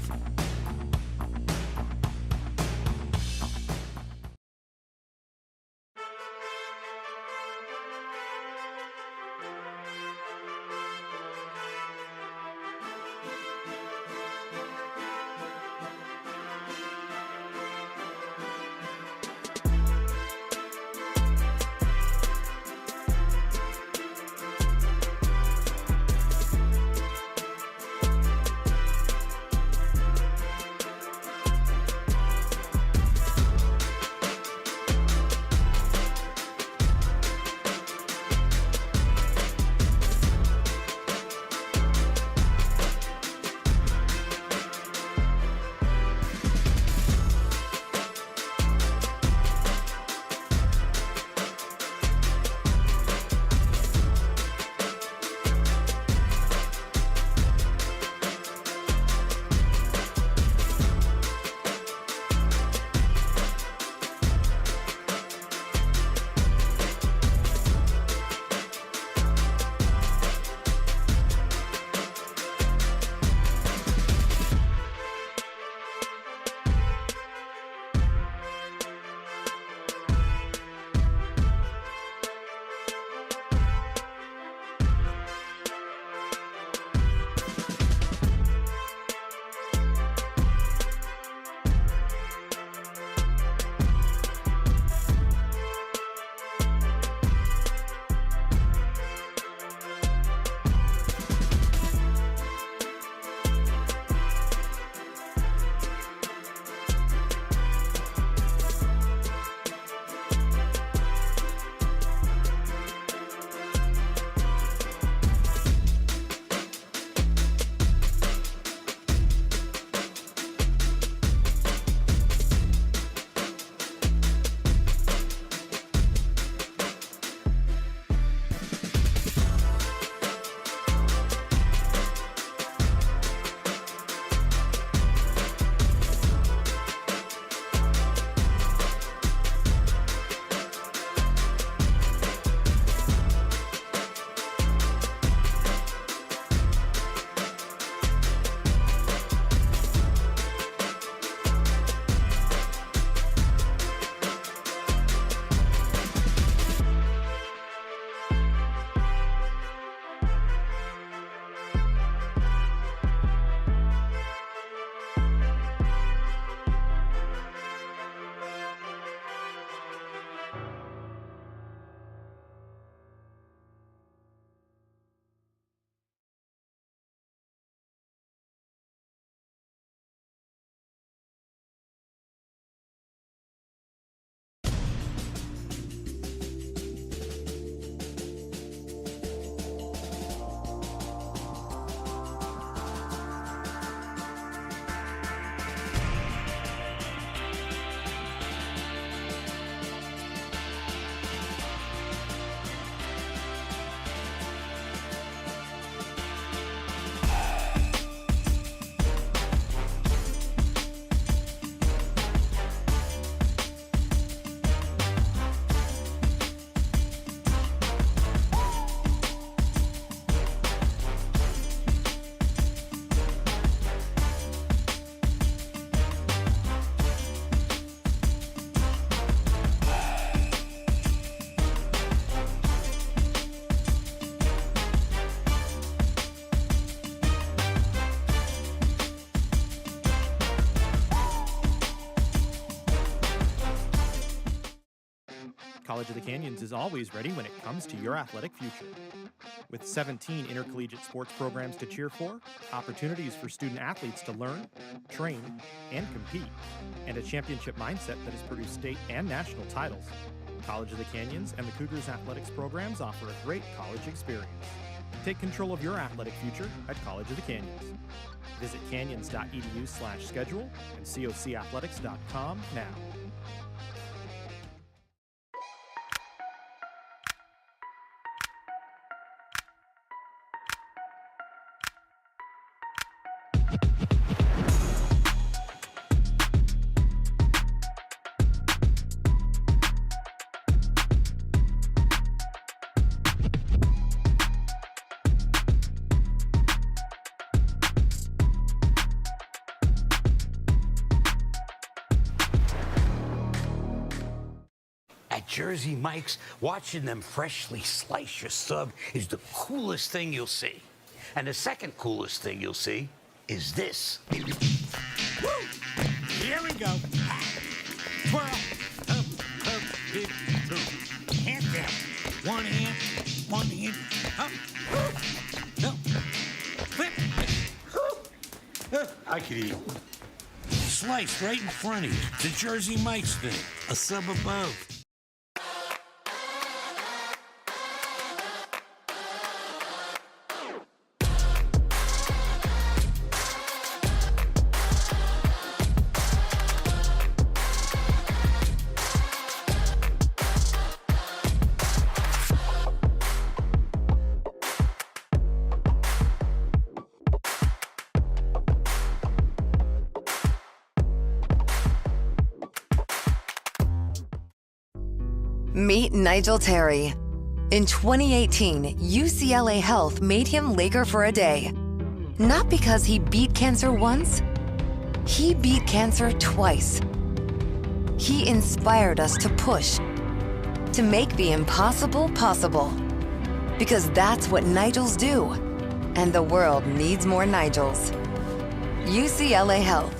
College of the Canyons is always ready when it comes to your athletic future. With 17 intercollegiate sports programs to cheer for, opportunities for student athletes to learn, train, and compete, and a championship mindset that has produced state and national titles, College of the Canyons and the Cougars athletics programs offer a great college experience. Take control of your athletic future at College of the Canyons. Visit canyons.edu/schedule and cocathletics.com now. At Jersey Mike's, watching them freshly slice your sub is the coolest thing you'll see. And the second coolest thing you'll see is this. Woo! Here we go. Twirl. Up, big, two. Hand down. One hand. Up. No. Flip. I could eat. Sliced right in front of you. The Jersey Mike's thing. A sub above. Meet Nigel Terry. In 2018, UCLA Health made him Laker for a day. Not because he beat cancer once, he beat cancer twice. He inspired us to push, to make the impossible possible. Because that's what Nigels do. And the world needs more Nigels. UCLA Health.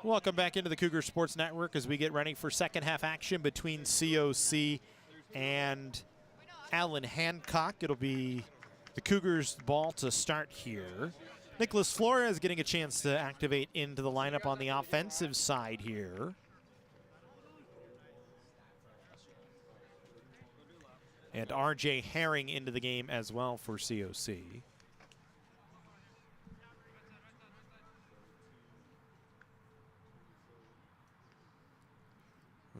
Welcome back into the Cougar Sports Network as we get ready for second half action between COC and Allan Hancock. It'll be the Cougars' ball to start here. Nicholas Flores getting a chance to activate into the lineup on the offensive side here. And RJ Herring into the game as well for COC.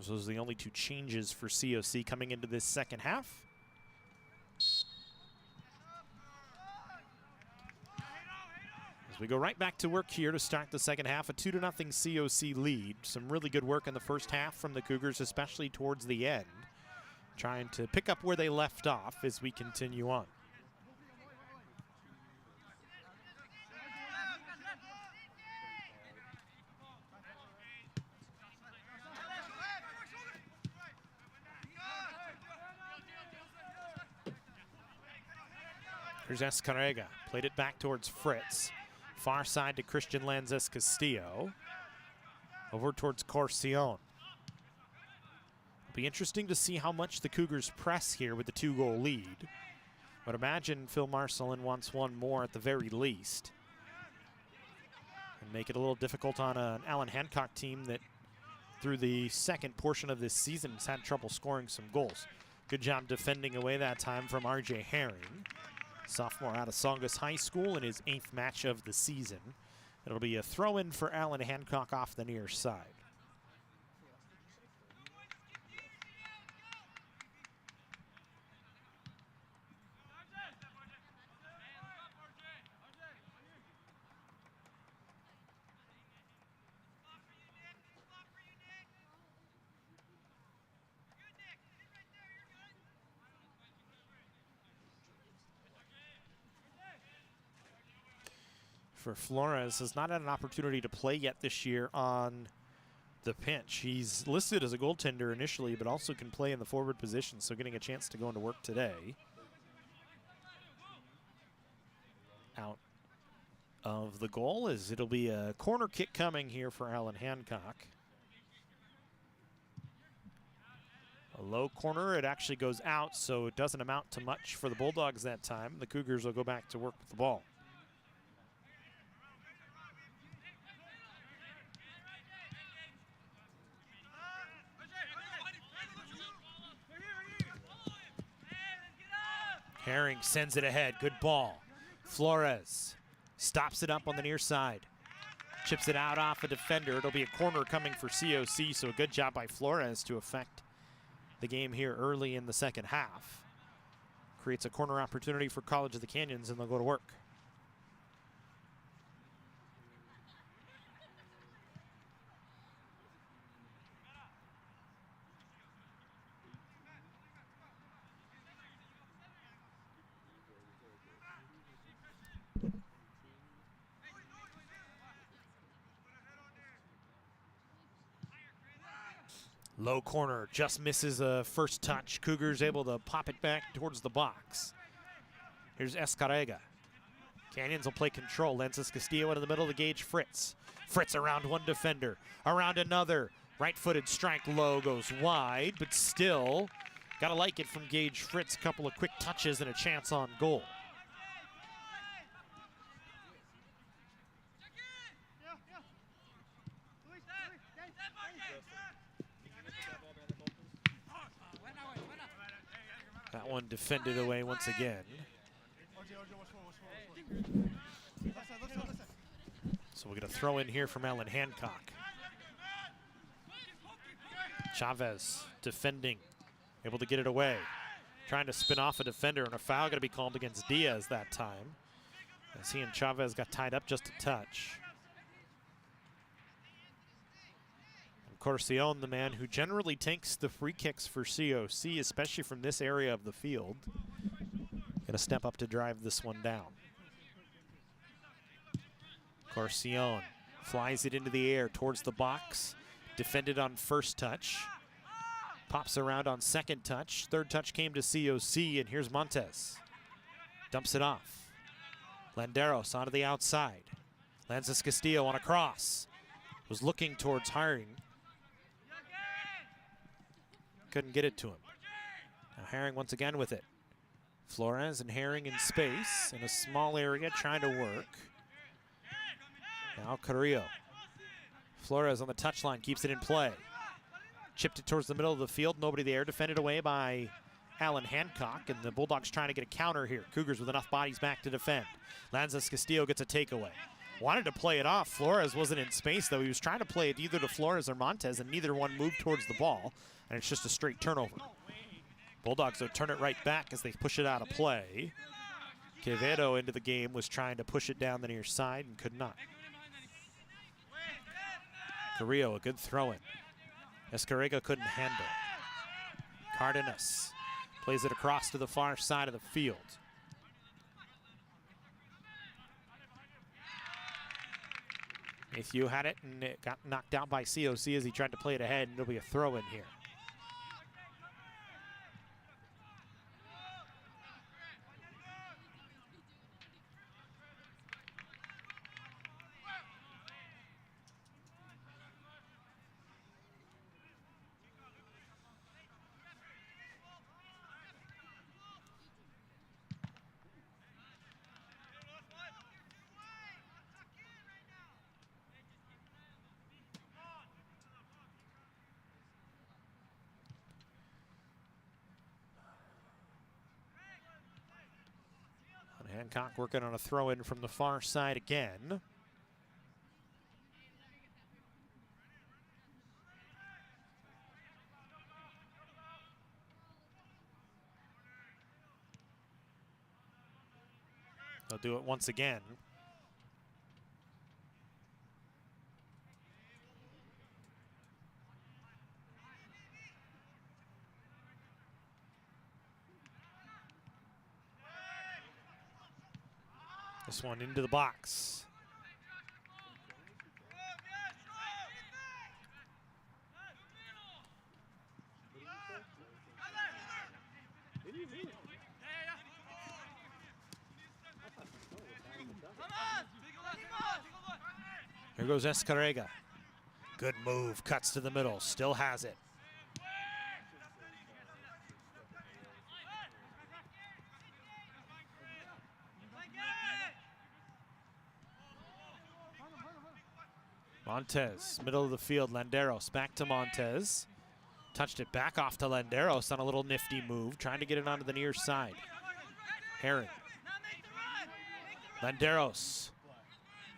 Those are the only two changes for COC coming into this second half. As we go right back to work here to start the second half, a 2-0 COC lead. Some really good work in the first half from the Cougars, especially towards the end. Trying to pick up where they left off as we continue on. Here's Escarrega, played it back towards Fritz. Far side to Christian Lanzes Castillo. Over towards Corcion. It'll be interesting to see how much the Cougars press here with the 2-goal lead. But imagine Phil Marcelin wants one more at the very least. And make it a little difficult on an Allan Hancock team that through the second portion of this season has had trouble scoring some goals. Good job defending away that time from RJ Herring. Sophomore out of Saugus High School in his 8th match of the season. It'll be a throw-in for Allan Hancock off the near side. For Flores, has not had an opportunity to play yet this year on the pinch. He's listed as a goaltender initially, but also can play in the forward position, so getting a chance to go into work today. out of the goal, as it'll be a corner kick coming here for Allan Hancock. A low corner, it actually goes out, so it doesn't amount to much for the Bulldogs that time. The Cougars will go back to work with the ball. Herring sends it ahead, good ball. Flores stops it up on the near side. Chips it out off a defender. It'll be a corner coming for COC, so a good job by Flores to affect the game here early in the second half. Creates a corner opportunity for College of the Canyons, and they'll go to work. Low corner, just misses a first touch. Cougars able to pop it back towards the box. Here's Escarrega. Canyons will play control. Lenses Castillo into the middle to Gage Fritz. Fritz around one defender, around another. Right-footed strike low, goes wide, but still gotta like it from Gage Fritz. Couple of quick touches and a chance on goal. That one defended away once again. So we're going to throw in here from Allan Hancock. Chavez defending, able to get it away. Trying to spin off a defender, and a foul going to be called against Diaz that time, as he and Chavez got tied up just a touch. Corcion, the man who generally takes the free kicks for COC, especially from this area of the field, going to step up to drive this one down. Corcion flies it into the air towards the box, defended on first touch, pops around on second touch, third touch came to COC, and here's Montes. Dumps it off. Landeros onto the outside. Lanzas Castillo on a cross. Was looking towards Herring. Couldn't get it to him. Now Herring once again with it. Flores and Herring in space in a small area trying to work. Now Carrillo. Flores on the touchline, keeps it in play. Chipped it towards the middle of the field, nobody there, defended away by Allan Hancock, and the Bulldogs trying to get a counter here. Cougars with enough bodies back to defend. Lanzas Castillo gets a takeaway. Wanted to play it off. Flores wasn't in space, though. He was trying to play it either to Flores or Montes, and neither one moved towards the ball, and it's just a straight turnover. Bulldogs, though, turn it right back as they push it out of play. Quevedo into the game was trying to push it down the near side and could not. Carrillo, a good throw-in. Escarrega couldn't handle. Cardenas plays it across to the far side of the field. Mayhew had it, and it got knocked out by COC as he tried to play it ahead, and it'll be a throw-in here. Hancock working on a throw-in from the far side again. They'll do it once again. This one into the box. Here goes Escarrega. Good move, cuts to the middle, still has it. Montez, middle of the field, Landeros back to Montez. Touched it back off to Landeros on a little nifty move, trying to get it onto the near side. Herring. Landeros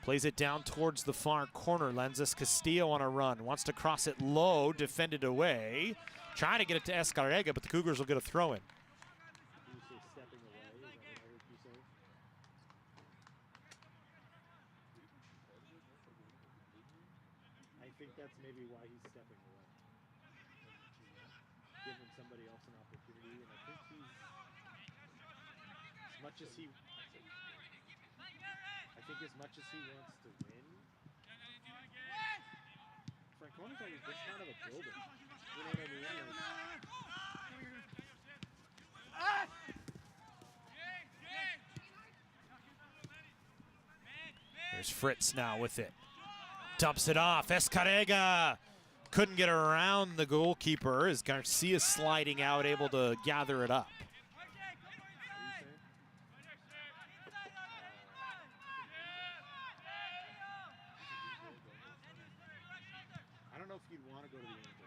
plays it down towards the far corner. Lanzas Castillo on a run, wants to cross it low, defended away. Trying to get it to Escarrega, but the Cougars will get a throw in. You say stepping away, is that what I heard you say? I think that's maybe why he's stepping away. Giving somebody else an opportunity, and I think he's, as much as he wants to win, Francone's always just kind of a builder. You know what I mean? Here's Fritz now with it. Dumps it off. Escarrega couldn't get around the goalkeeper as Garcia sliding out, able to gather it up. I don't know if you'd want to go to the Angels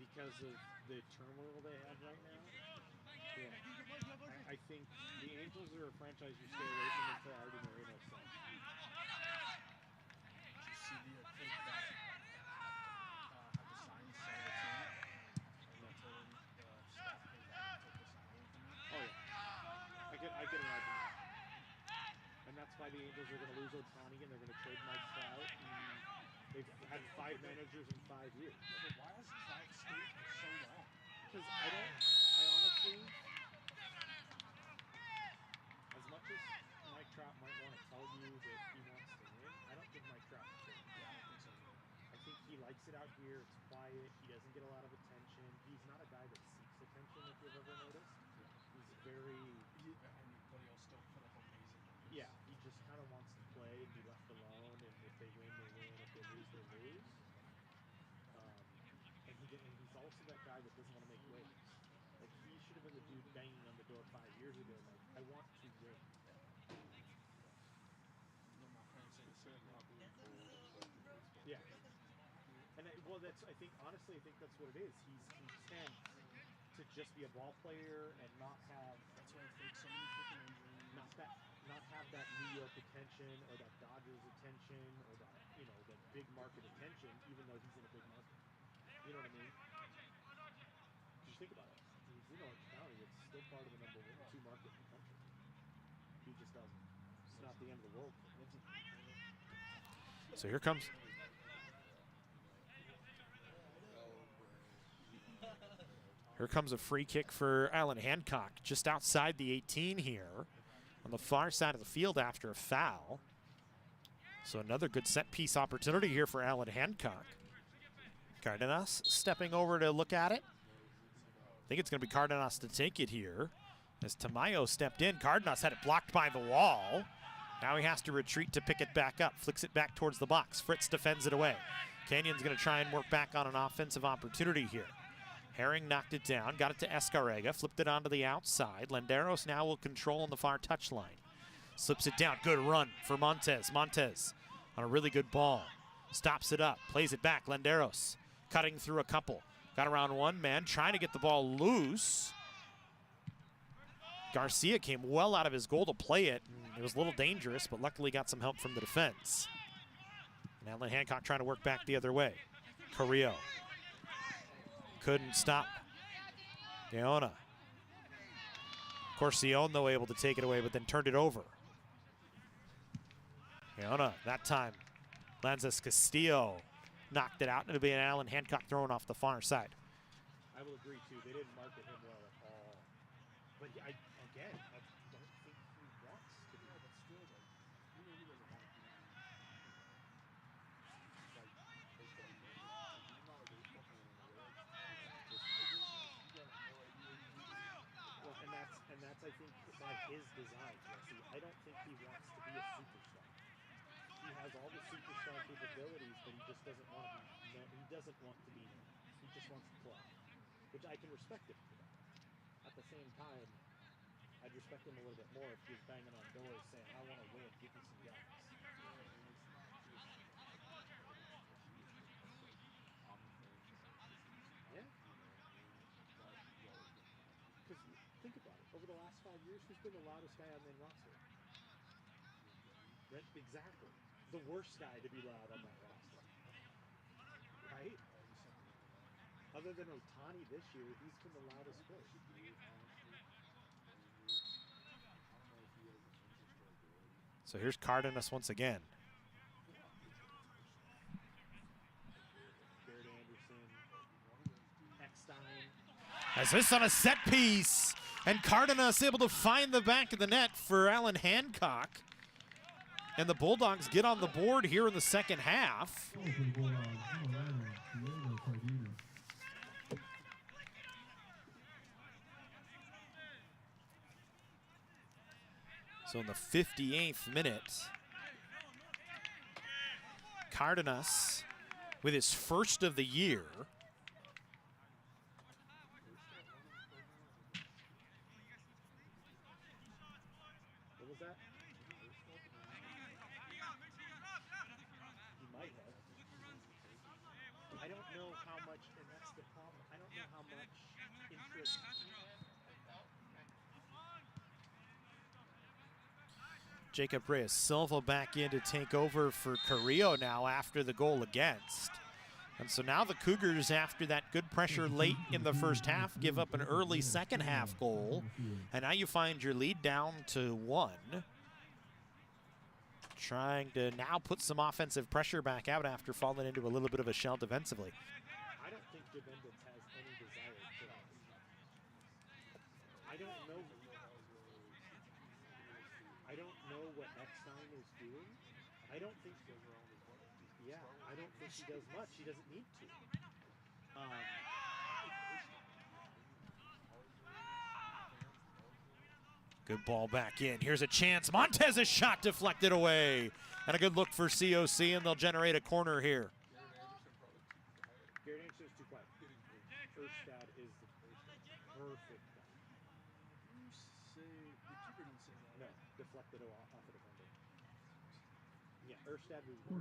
because of the turmoil they have right now. Yeah. I think the Angels are a franchise you stay away from until Artie Moreno sells. Did you see the kid that had the sign sell the team? And they told him the staff came back and took the sign away from him? Oh yeah, I can imagine that. And that's why the Angels are going to lose Otani and they're going to trade Mike Trout. They've had 5 managers in 5 years. Yeah, but why has Trout stayed for so long? Because I honestly, as much as Mike Trout might want to tell you that he wants to win, I don't think Mike Trout will. Yeah, I don't think so either. I think he likes it out here. It's quiet. He doesn't get a lot of attention. He's not a guy that seeks attention, if you've ever noticed. He's very... But he'll still put up amazing numbers. Yeah, he just kind of wants to play and be left alone, and if they win, they win. If they lose, they lose. And he's also that guy that doesn't want to make waves. Like, he should have been the dude banging on the door 5 years ago, like, I want to win. My parents say the same thing. Yeah. And honestly, I think that's what it is. He tends to just be a ball player and not have... That's why I think so many freaking injuries. Not have that New York attention or that Dodgers attention or that, that big market attention, even though he's in a big market. You know what I mean? Just think about it. He's in Orange County. It's still part of the #2 market in the country. He just doesn't. It's not the end of the world. So here comes... Here comes a free kick for Allan Hancock, just outside the 18 here, on the far side of the field after a foul. So another good set-piece opportunity here for Allan Hancock. Cardenas stepping over to look at it. I think it's going to be Cardenas to take it here. As Tamayo stepped in, Cardenas had it blocked by the wall. Now he has to retreat to pick it back up, flicks it back towards the box. Fritz defends it away. Canyon's going to try and work back on an offensive opportunity here. Herring knocked it down, got it to Escarrega, flipped it onto the outside. Landeros now will control on the far touchline. Slips it down, good run for Montez. Montez on a really good ball. Stops it up, plays it back. Landeros cutting through a couple. Got around one man, trying to get the ball loose. Garcia came well out of his goal to play it. It was a little dangerous, but luckily got some help from the defense. And Allan Hancock trying to work back the other way. Carrillo. Couldn't stop Gaona. Of course, Sion, though, able to take it away, but then turned it over. Gaona, that time, Lanzas Castillo knocked it out, and it'll be an Allan Hancock thrown off the far side. I will agree, too. They didn't market him well at all. But I don't think he wants to be. But still, he doesn't want to be. Well, and that's I think by his design, Jesse. I don't think he wants to be a superstar. he has all the superstar capabilities, but he just doesn't want to be known. He doesn't want to be known. He just wants to play, which I can respect him for that. At the same time, I'd respect him a little bit more if he was banging on doors saying, "I want to win. Give me some guns." Yeah. Because think about it. Over the last 5 years, who's been the loudest guy on the roster? Right? Exactly. The worst guy to be loud on that roster. Right? Other than Otani this year, he's been the loudest push. So here's Cardenas once again. Garrett Anderson, Eckstein. As this on a set piece, and Cardenas able to find the back of the net for Allan Hancock. And the Bulldogs get on the board here in the second half. So in the 58th minute, Cardenas with his first of the year. What was that? He might have. I don't know how much, and that's the problem. I don't know how much interest. Jacob Reyes Silva back in to take over for Carrillo now after the goal against. And so now the Cougars, after that good pressure late in the first half, give up an early second half goal. And now you find your lead down to 1. Trying to now put some offensive pressure back out after falling into a little bit of a shell defensively. I don't think Juventus has any desire to. I don't know. I don't know what Eckstein is doing. I don't think. Yeah, I don't think he does much. He doesn't need to. Good ball back in. Here's a chance. Montez's shot deflected away. And a good look for COC, and they'll generate a corner here. Garrett Anderson is too quiet. Erstad is the perfect guy. You say the keeper didn't say that. No, deflected off of the defender. Yeah, Erstad was. I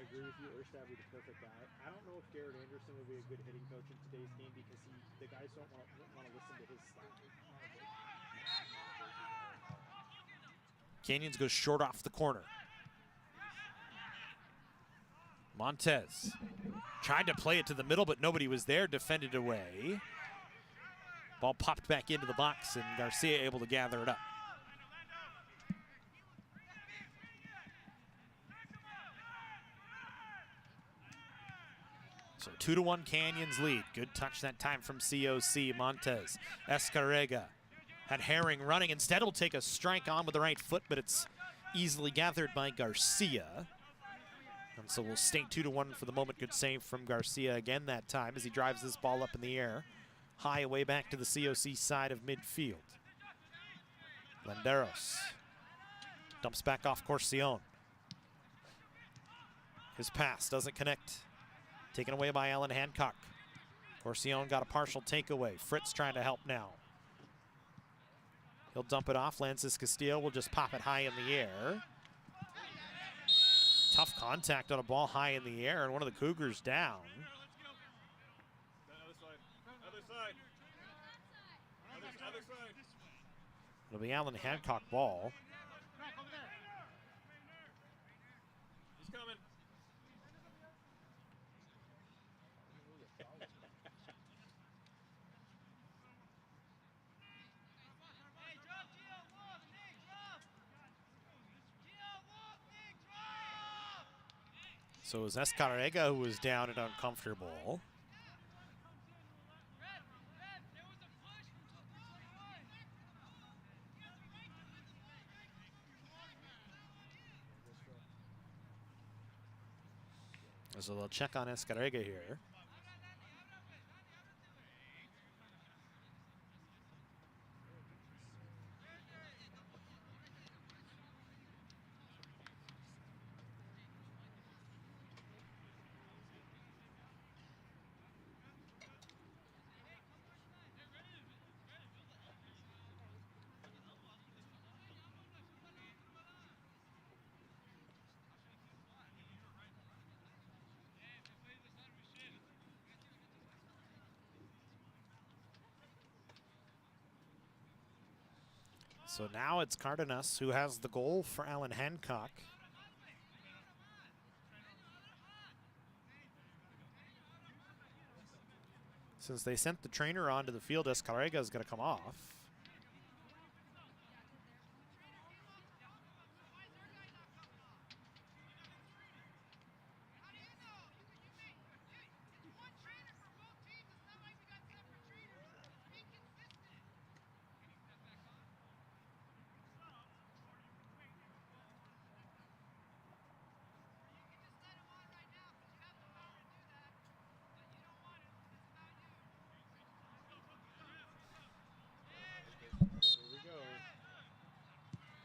agree with you. Erstad was the perfect guy. I don't know if Garrett Anderson would be a good hitting coach in today's game because the guys don't want to listen to his style. Canyons goes short off the corner. Montez tried to play it to the middle, but nobody was there. Defended away. Ball popped back into the box, and Garcia able to gather it up. So 2-1 Canyons lead. Good touch that time from COC. Montez. Escarrega had Herring running. Instead will take a strike on with the right foot, but it's easily gathered by Garcia. And so we'll stay 2-1 for the moment. Good save from Garcia again that time as he drives this ball up in the air. High away back to the COC side of midfield. Landeros dumps back off Corcion. His pass doesn't connect. Taken away by Allan Hancock. Corcion got a partial takeaway. Fritz trying to help now. He'll dump it off. Lances Castillo will just pop it high in the air. Tough contact on a ball high in the air, and one of the Cougars down. Other side. Other side. Other side. It'll be Allan Hancock ball. He's coming. So it was Escarrega who was down and uncomfortable. So they'll check on Escarrega here. So now it's Cardenas who has the goal for Allan Hancock. Since they sent the trainer onto the field, Escarrega is going to come off. Here we go.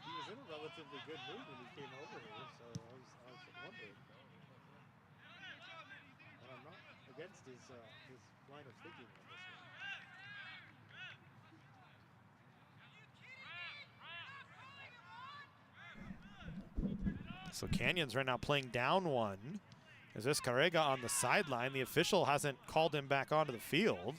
He was in a relatively good mood when he came over here, so I was wondering. And I'm not against his line of thinking on this one. So Canyons right now playing down one. There's Escarrega on the sideline. The official hasn't called him back onto the field.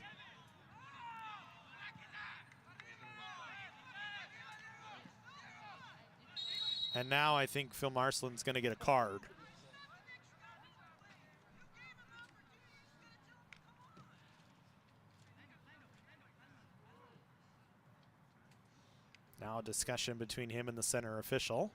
And now I think Phil Marsland's going to get a card. Now a discussion between him and the center official.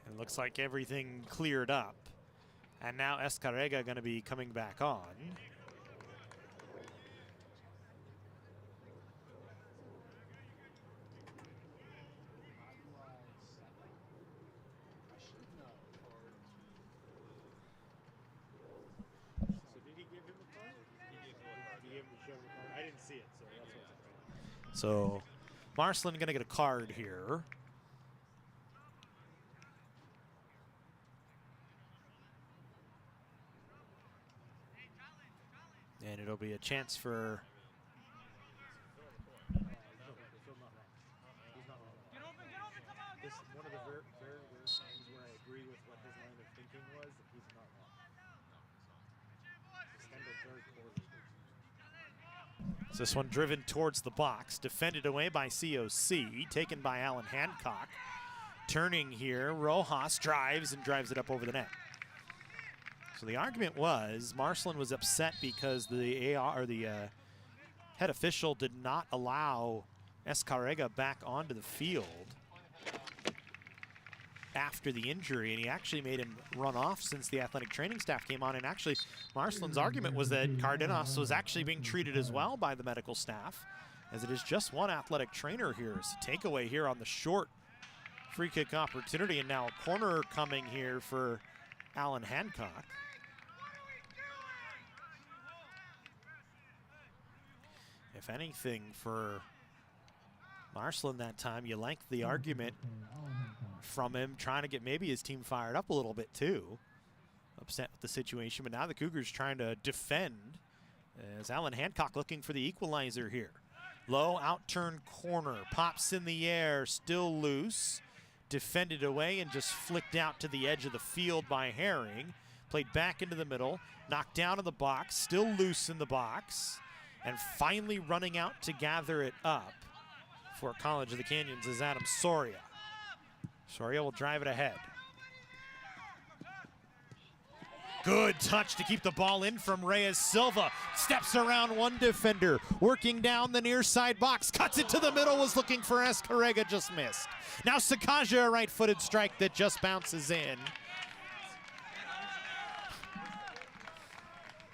It looks like everything cleared up. And now Escarrega going to be coming back on. So did he give him a card? Did he give him a show him a card? I didn't see it, so that's what's So Marsland going to get a card here. And it'll be a chance for This is one of the very rare times where I agree with what his line of thinking was, that he's not wrong. It's handled very poorly. So this one driven towards the box, defended away by COC, taken by Allan Hancock. Turning here, Rojas drives and drives it up over the net. So the argument was Marsland was upset because the head official did not allow Escarrega back onto the field after the injury, and he actually made him run off since the athletic training staff came on. And actually, Marsland's argument was that Cardenas was actually being treated as well by the medical staff, as it is just one athletic trainer here. So takeaway here on the short free kick opportunity, and now a corner coming here for Allan Hancock. If anything, for Marsland that time, you like the argument from him, trying to get maybe his team fired up a little bit too. Upset with the situation, but now the Cougars trying to defend as Allan Hancock looking for the equalizer here. Low out-turn corner, pops in the air, still loose. Defended away and just flicked out to the edge of the field by Herring. Played back into the middle, knocked down in the box, still loose in the box. And finally running out to gather it up for College of the Canyons is Adam Soria. Soria will drive it ahead. Good touch to keep the ball in from Reyes Silva. Steps around one defender, working down the near side box. Cuts it to the middle, was looking for Escarrega, just missed. Now Sakaja, a right-footed strike that just bounces in.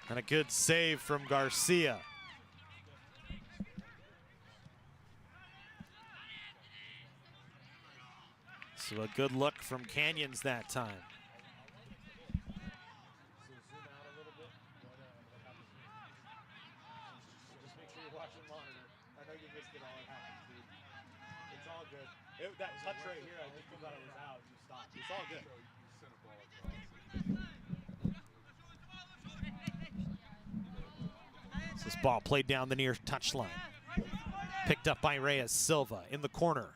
And a good save from Garcia. So a good look from Canyons that time. So zoom out a little bit. What happens? Just make sure you're watching the monitor. Craig missed it all. It happens, dude. It's all good. That touch right here, I think you thought it was out. You stopped. It's all good. So you sent a ball across. This ball played down the near touchline. Picked up by Reyes Silva in the corner.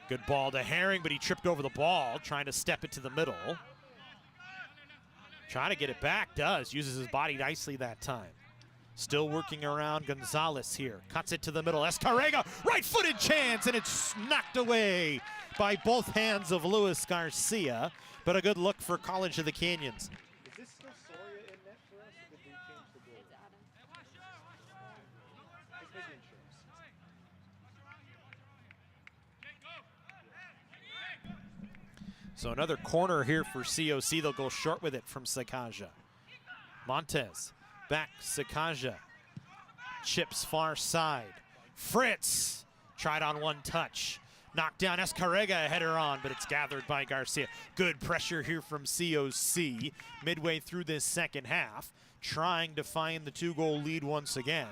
Good ball to Herring, but he tripped over the ball, trying to step it to the middle. Trying to get it back, does. Uses his body nicely that time. Still working around Gonzalez here. Cuts it to the middle. Escarrega, right-footed chance, and it's knocked away by both hands of Luis Garcia. But a good look for College of the Canyons. Is this still Soria in net for us, or did they change the goal? It's Adam. Just making sure. So another corner here for COC. They'll go short with it from Sakaja. Montez, back Sakaja. Chips far side. Fritz tried on one touch. Knocked down Escarrega, a header on, but it's gathered by Garcia. Good pressure here from COC midway through this second half, trying to find the 2-goal lead once again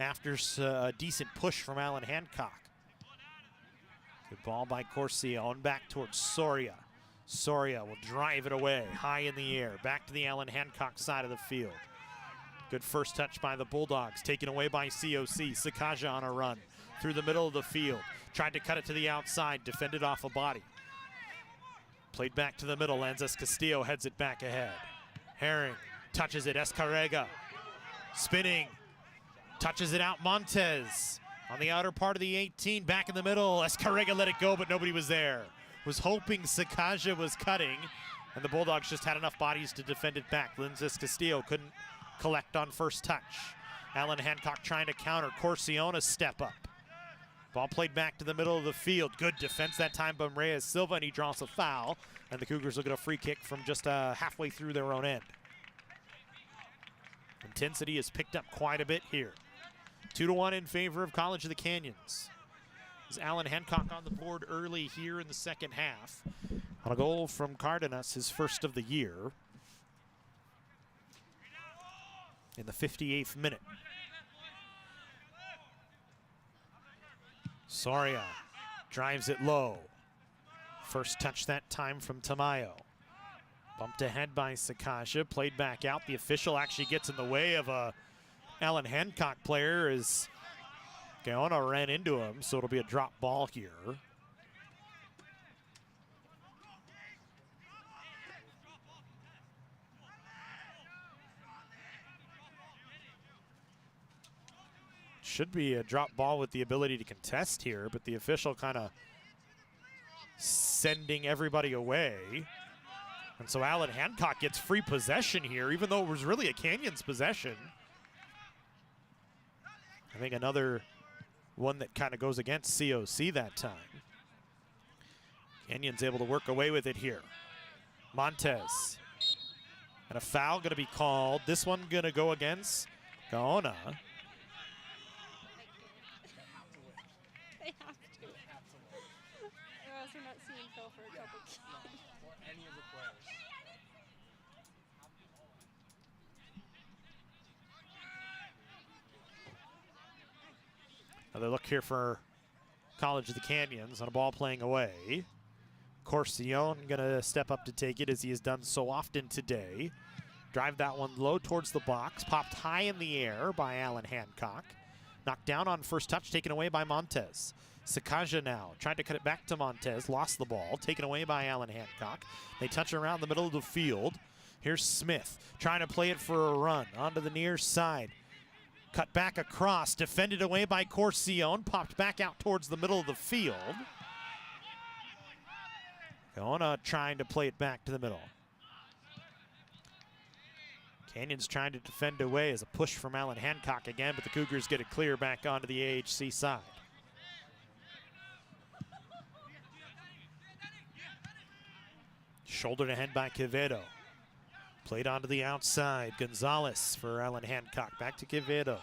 after a decent push from Allan Hancock. Good ball by Corcion, back towards Soria. Soria will drive it away, high in the air, back to the Allan Hancock side of the field. Good first touch by the Bulldogs, taken away by COC. Sakaja on a run through the middle of the field. Tried to cut it to the outside, defended off a body. Played back to the middle, Lanzas Castillo heads it back ahead. Herring touches it, Escarrega. Spinning, touches it out, Montez. On the outer part of the 18, back in the middle. Escarrega let it go, but nobody was there. Was hoping Sakaja was cutting, and the Bulldogs just had enough bodies to defend it back. Lanzas Castillo couldn't collect on first touch. Allan Hancock trying to counter. Corcion a step up. Ball played back to the middle of the field. Good defense that time by Reyes Silva, and he draws a foul. And the Cougars will get a free kick from just halfway through their own end. Intensity has picked up quite a bit here. 2-1 in favor of College of the Canyons. Is Allan Hancock on the board early here in the second half on a goal from Cardenas, his first of the year, in the 58th minute. Soria drives it low. First touch that time from Tamayo. Bumped ahead by Sakaja, played back out. The official actually gets in the way of a Allan Hancock player as Gaona ran into him, so it'll be a drop ball here. Should be a drop ball with the ability to contest here, but the official kind of sending everybody away. And so Allan Hancock gets free possession here, even though it was really a Canyons possession. I think another one that kind of goes against COC that time. Canyons able to work away with it here. Montez. And a foul going to be called. This one going to go against Gaona. They have to. Or else we're not seeing Phil for a couple games. Or any of the players. Another look here for College of the Canyons on a ball playing away. Corcion gonna step up to take it as he has done so often today. Drive that one low towards the box, popped high in the air by Allan Hancock. Knocked down on first touch, taken away by Montez. Sakaja now, tried to cut it back to Montez, lost the ball, taken away by Allan Hancock. They touch around the middle of the field. Here's Smith, trying to play it for a run, onto the near side. Cut back across, defended away by Corcion, popped back out towards the middle of the field. Gaona trying to play it back to the middle. Canyons trying to defend away as a push from Allan Hancock again, but the Cougars get it clear back onto the AHC side. Shouldered ahead by Quevedo. Played onto the outside. Gonzalez for Allan Hancock. Back to Quevedo.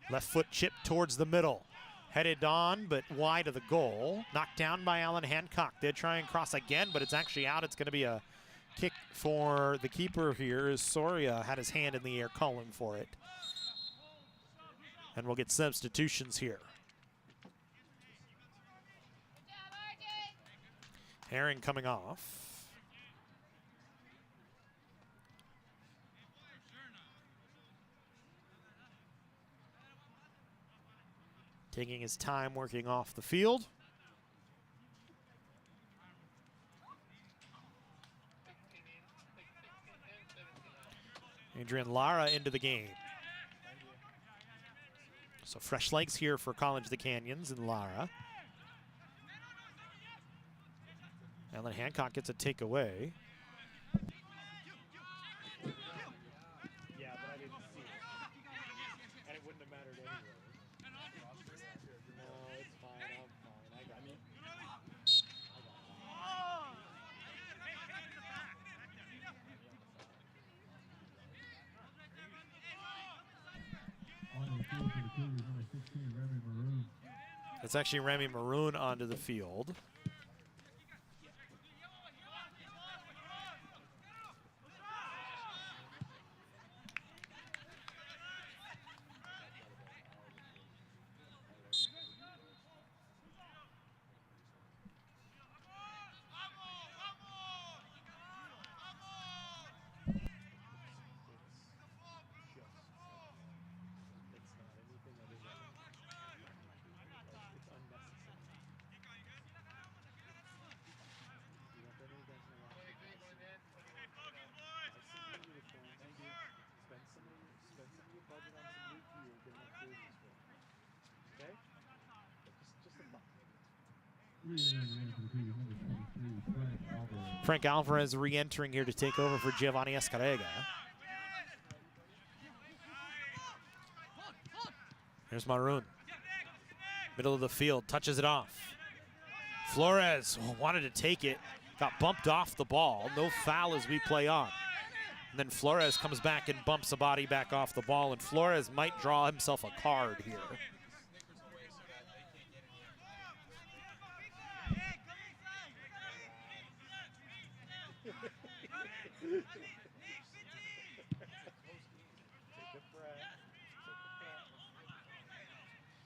Left foot chip towards the middle. Headed on, but wide of the goal. Knocked down by Allan Hancock. They try and cross again, but it's actually out. It's going to be a kick for the keeper here as Soria had his hand in the air calling for it. And we'll get substitutions here. Herring coming off. Taking his time working off the field. Adrian Lara into the game. So fresh legs here for College of the Canyons and Lara. Allan Hancock gets a takeaway. Yeah, but I didn't see it. And it wouldn't have mattered anyway. No, it's fine. I'm fine. I got it. On the field for the Cougars, number 16, Remy Maroon. It's actually Remy Maroon onto the field. Re-entering for the Cougars, number 23, Frank Alvarez. Frank Alvarez re-entering here to take over for Giovanni Escarega. Here's Maroon. Middle of the field, touches it off. Flores wanted to take it, got bumped off the ball. No foul as we play on. And then Flores comes back and bumps the body back off the ball, and Flores might draw himself a card here.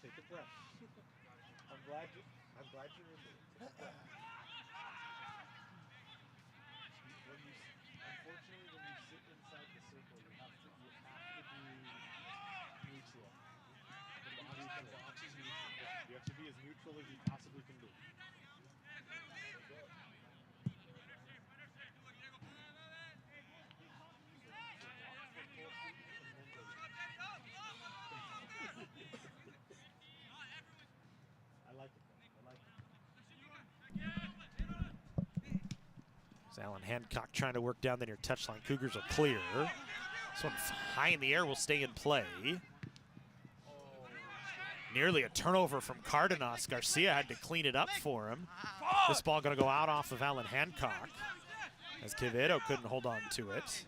Take a breath. I'm glad you're in there. Take a breath. Unfortunately, when you sit inside the circle, you have to be neutral. The box is neutral. You have to be as neutral as you possibly can be. I like it. I like it. It's Allan Hancock trying to work down the near touchline. Cougars will clear. This one high in the air will stay in play. Nearly a turnover from Cardenas. Garcia had to clean it up for him. This ball going to go out off of Allan Hancock as Quevedo couldn't hold on to it.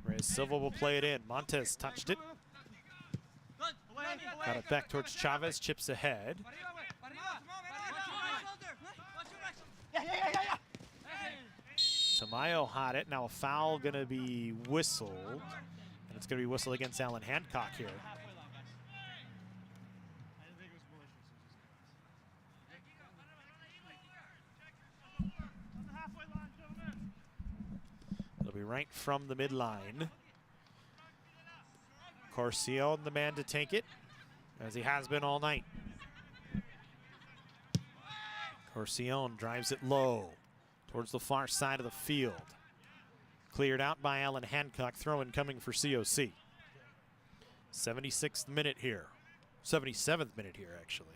Reyes Silva will play it in. Montes touched it. Got it back towards Chavez, chips ahead. Tamayo had it. Now a foul going to be whistled. And it's going to be whistled against Allan Hancock here. It'll be right from the midline. Corcion, the man to take it, as he has been all night. Corcion drives it low towards the far side of the field. Cleared out by Allan Hancock, throw-in coming for COC. 76th minute here. 77th minute here, actually.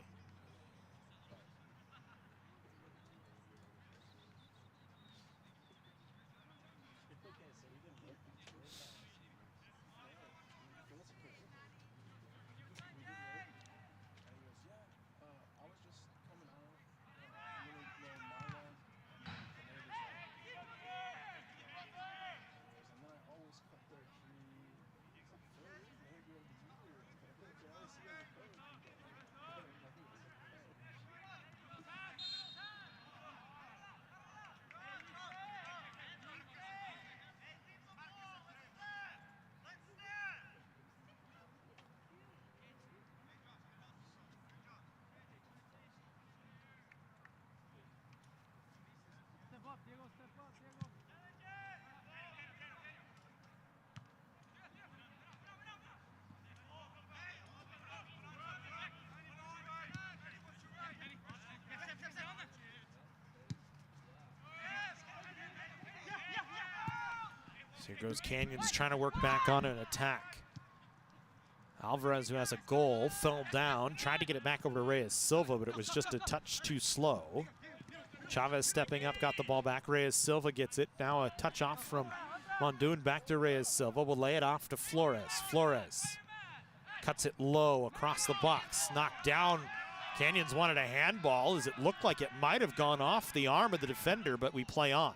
So here goes Canyons trying to work back on an attack. Alvarez, who has a goal, fell down, tried to get it back over to Reyes Silva, but it was just a touch too slow. Chavez stepping up, got the ball back. Reyes Silva gets it. Now a touch off from Mondoon, back to Reyes Silva. Will lay it off to Flores. Flores cuts it low across the box. Knocked down. Canyons wanted a handball as it looked like it might have gone off the arm of the defender, but we play on.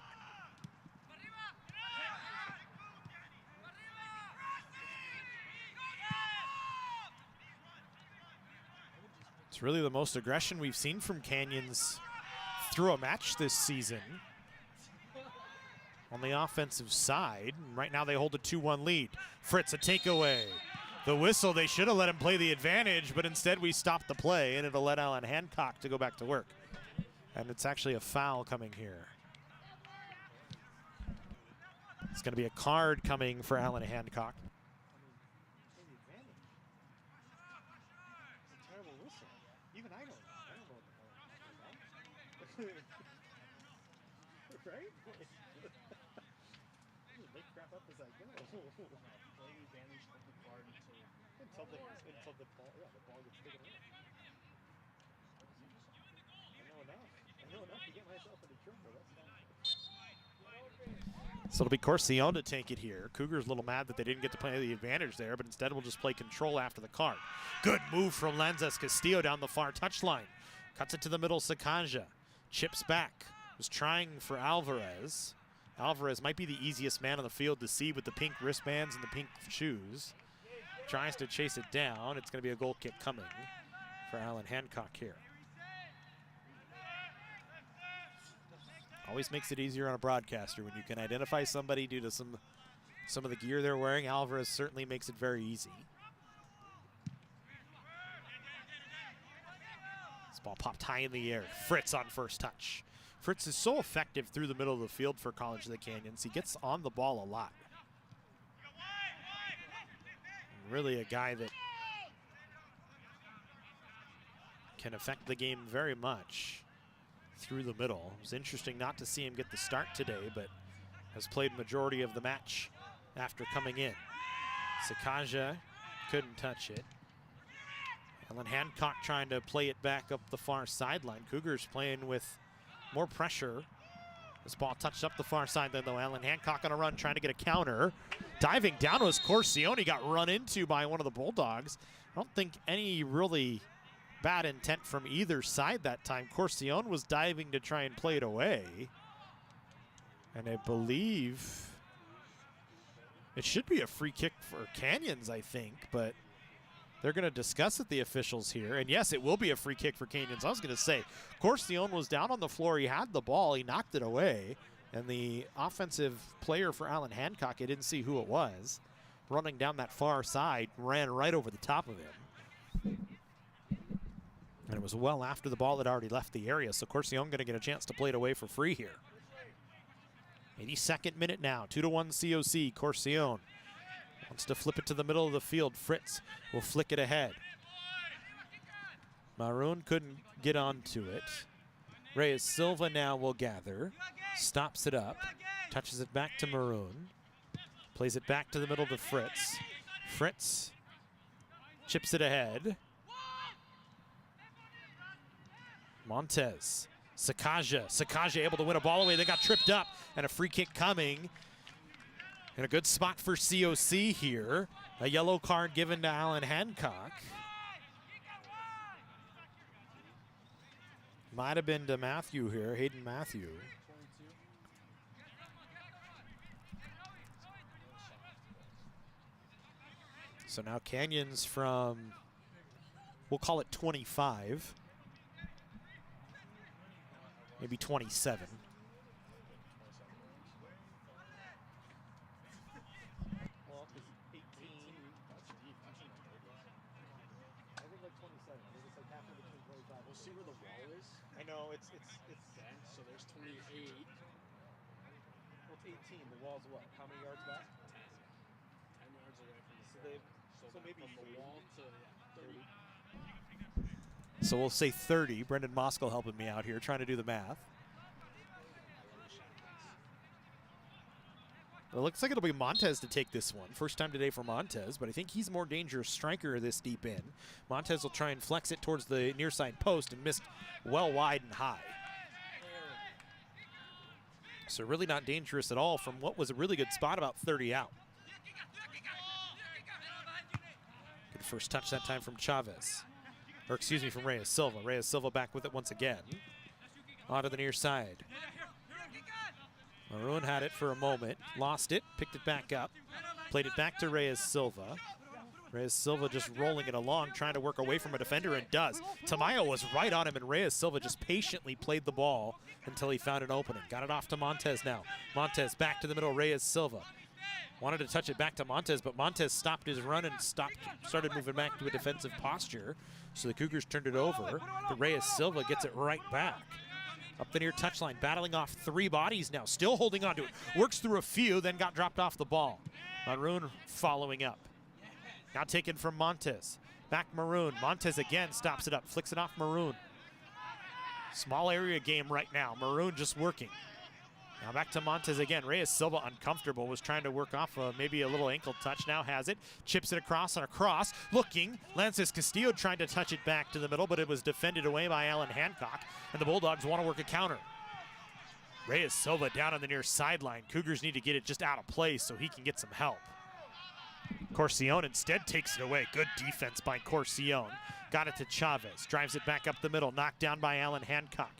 It's really the most aggression we've seen from Canyons through a match this season on the offensive side. And right now they hold a 2-1 lead. Fritz, a takeaway. The whistle, they should have let him play the advantage, but instead we stopped the play, and it'll let Allan Hancock to go back to work. And it's actually a foul coming here. It's going to be a card coming for Allan Hancock. Even I don't know. I don't know what the hell I'm talking about. Right? Make crap up as I go. Play the advantage of the card Until the ball, yeah, the ball gets taken away. I know enough to get myself into trouble. That's fine. So it'll be Corcion to take it here. Cougars a little mad that they didn't get to play the advantage there, but instead we'll just play control after the card. Good move from Lanzas Castillo down the far touchline. Cuts it to the middle, Sakaja. Chips back. Was trying for Alvarez. Alvarez might be the easiest man on the field to see with the pink wristbands and the pink shoes. Tries to chase it down. It's going to be a goal kick coming for Allan Hancock here. Always makes it easier on a broadcaster when you can identify somebody due to some of the gear they're wearing. Alvarez certainly makes it very easy. This ball popped high in the air. Fritz on first touch. Fritz is so effective through the middle of the field for College of the Canyons. He gets on the ball a lot. Really a guy that can affect the game very much through the middle. It was interesting not to see him get the start today, but has played majority of the match after coming in. Sakaja couldn't touch it. Allan Hancock trying to play it back up the far sideline. Cougars playing with more pressure. This ball touched up the far sideline though. Allan Hancock on a run trying to get a counter. Diving down was Corcione, got run into by one of the Bulldogs. I don't think any really bad intent from either side that time. Corcione was diving to try and play it away. And I believe it should be a free kick for Canyons, I think, but they're going to discuss it, the officials here. And yes, it will be a free kick for Canyons. I was going to say, Corcione was down on the floor. He had the ball. He knocked it away. And the offensive player for Allan Hancock, I didn't see who it was, running down that far side, ran right over the top of him. And it was well after the ball had already left the area. So Corcione going to get a chance to play it away for free here. 82nd minute now, 2-1 COC. Corcione wants to flip it to the middle of the field. Fritz will flick it ahead. Maroon couldn't get onto it. Reyes Silva now will gather. Stops it up. Touches it back to Maroon. Plays it back to the middle to Fritz. Fritz chips it ahead. Montez. Sakaja able to win a ball away. They got tripped up, and a free kick coming. And a good spot for COC here. A yellow card given to Allan Hancock. Might have been to Matthew here, Hayden Matthew. So now Canyons from, we'll call it 25. Maybe 27. Well, it's 18. That's deep. I think like 27. I think it's like halfway between 25. We'll see where the wall is. I know it's Okay, so there's 28. well, it's 18. The wall's what? How many yards back? 10 yards away from the So goal. so maybe from the 30. wall to 30. So we'll say 30. Brendan Moskal helping me out here, trying to do the math. It looks like it'll be Montez to take this one. First time today for Montez, but I think he's a more dangerous striker this deep in. Montez will try and flex it towards the near side post and missed well wide and high. So really not dangerous at all from what was a really good spot, about 30 out. Good first touch that time from Chavez. Or excuse me, from Reyes Silva. Reyes Silva back with it once again. Onto the near side. Maroon had it for a moment, lost it, picked it back up, played it back to Reyes Silva. Reyes Silva just rolling it along, trying to work away from a defender, and does. Tamayo was right on him, and Reyes Silva just patiently played the ball until he found an opening. Got it off to Montez now. Montez back to the middle, Reyes Silva. Wanted to touch it back to Montez, but Montez stopped his run and started moving back to a defensive posture. So the Cougars turned it over, but Reyes Silva gets it right back. Up the near touchline, battling off 3 bodies now, still holding on to it. Works through a few, then got dropped off the ball. Maroon following up. Now taken from Montez. Back Maroon. Montez again stops it up, flicks it off Maroon. Small area game right now. Maroon just working. Now back to Montez again. Reyes Silva uncomfortable, was trying to work off maybe a little ankle touch. Now has it. Chips it across on a cross. Looking. Lances Castillo trying to touch it back to the middle, but it was defended away by Allan Hancock. And the Bulldogs want to work a counter. Reyes Silva down on the near sideline. Cougars need to get it just out of play so he can get some help. Corcion instead takes it away. Good defense by Corcion. Got it to Chavez. Drives it back up the middle. Knocked down by Allan Hancock.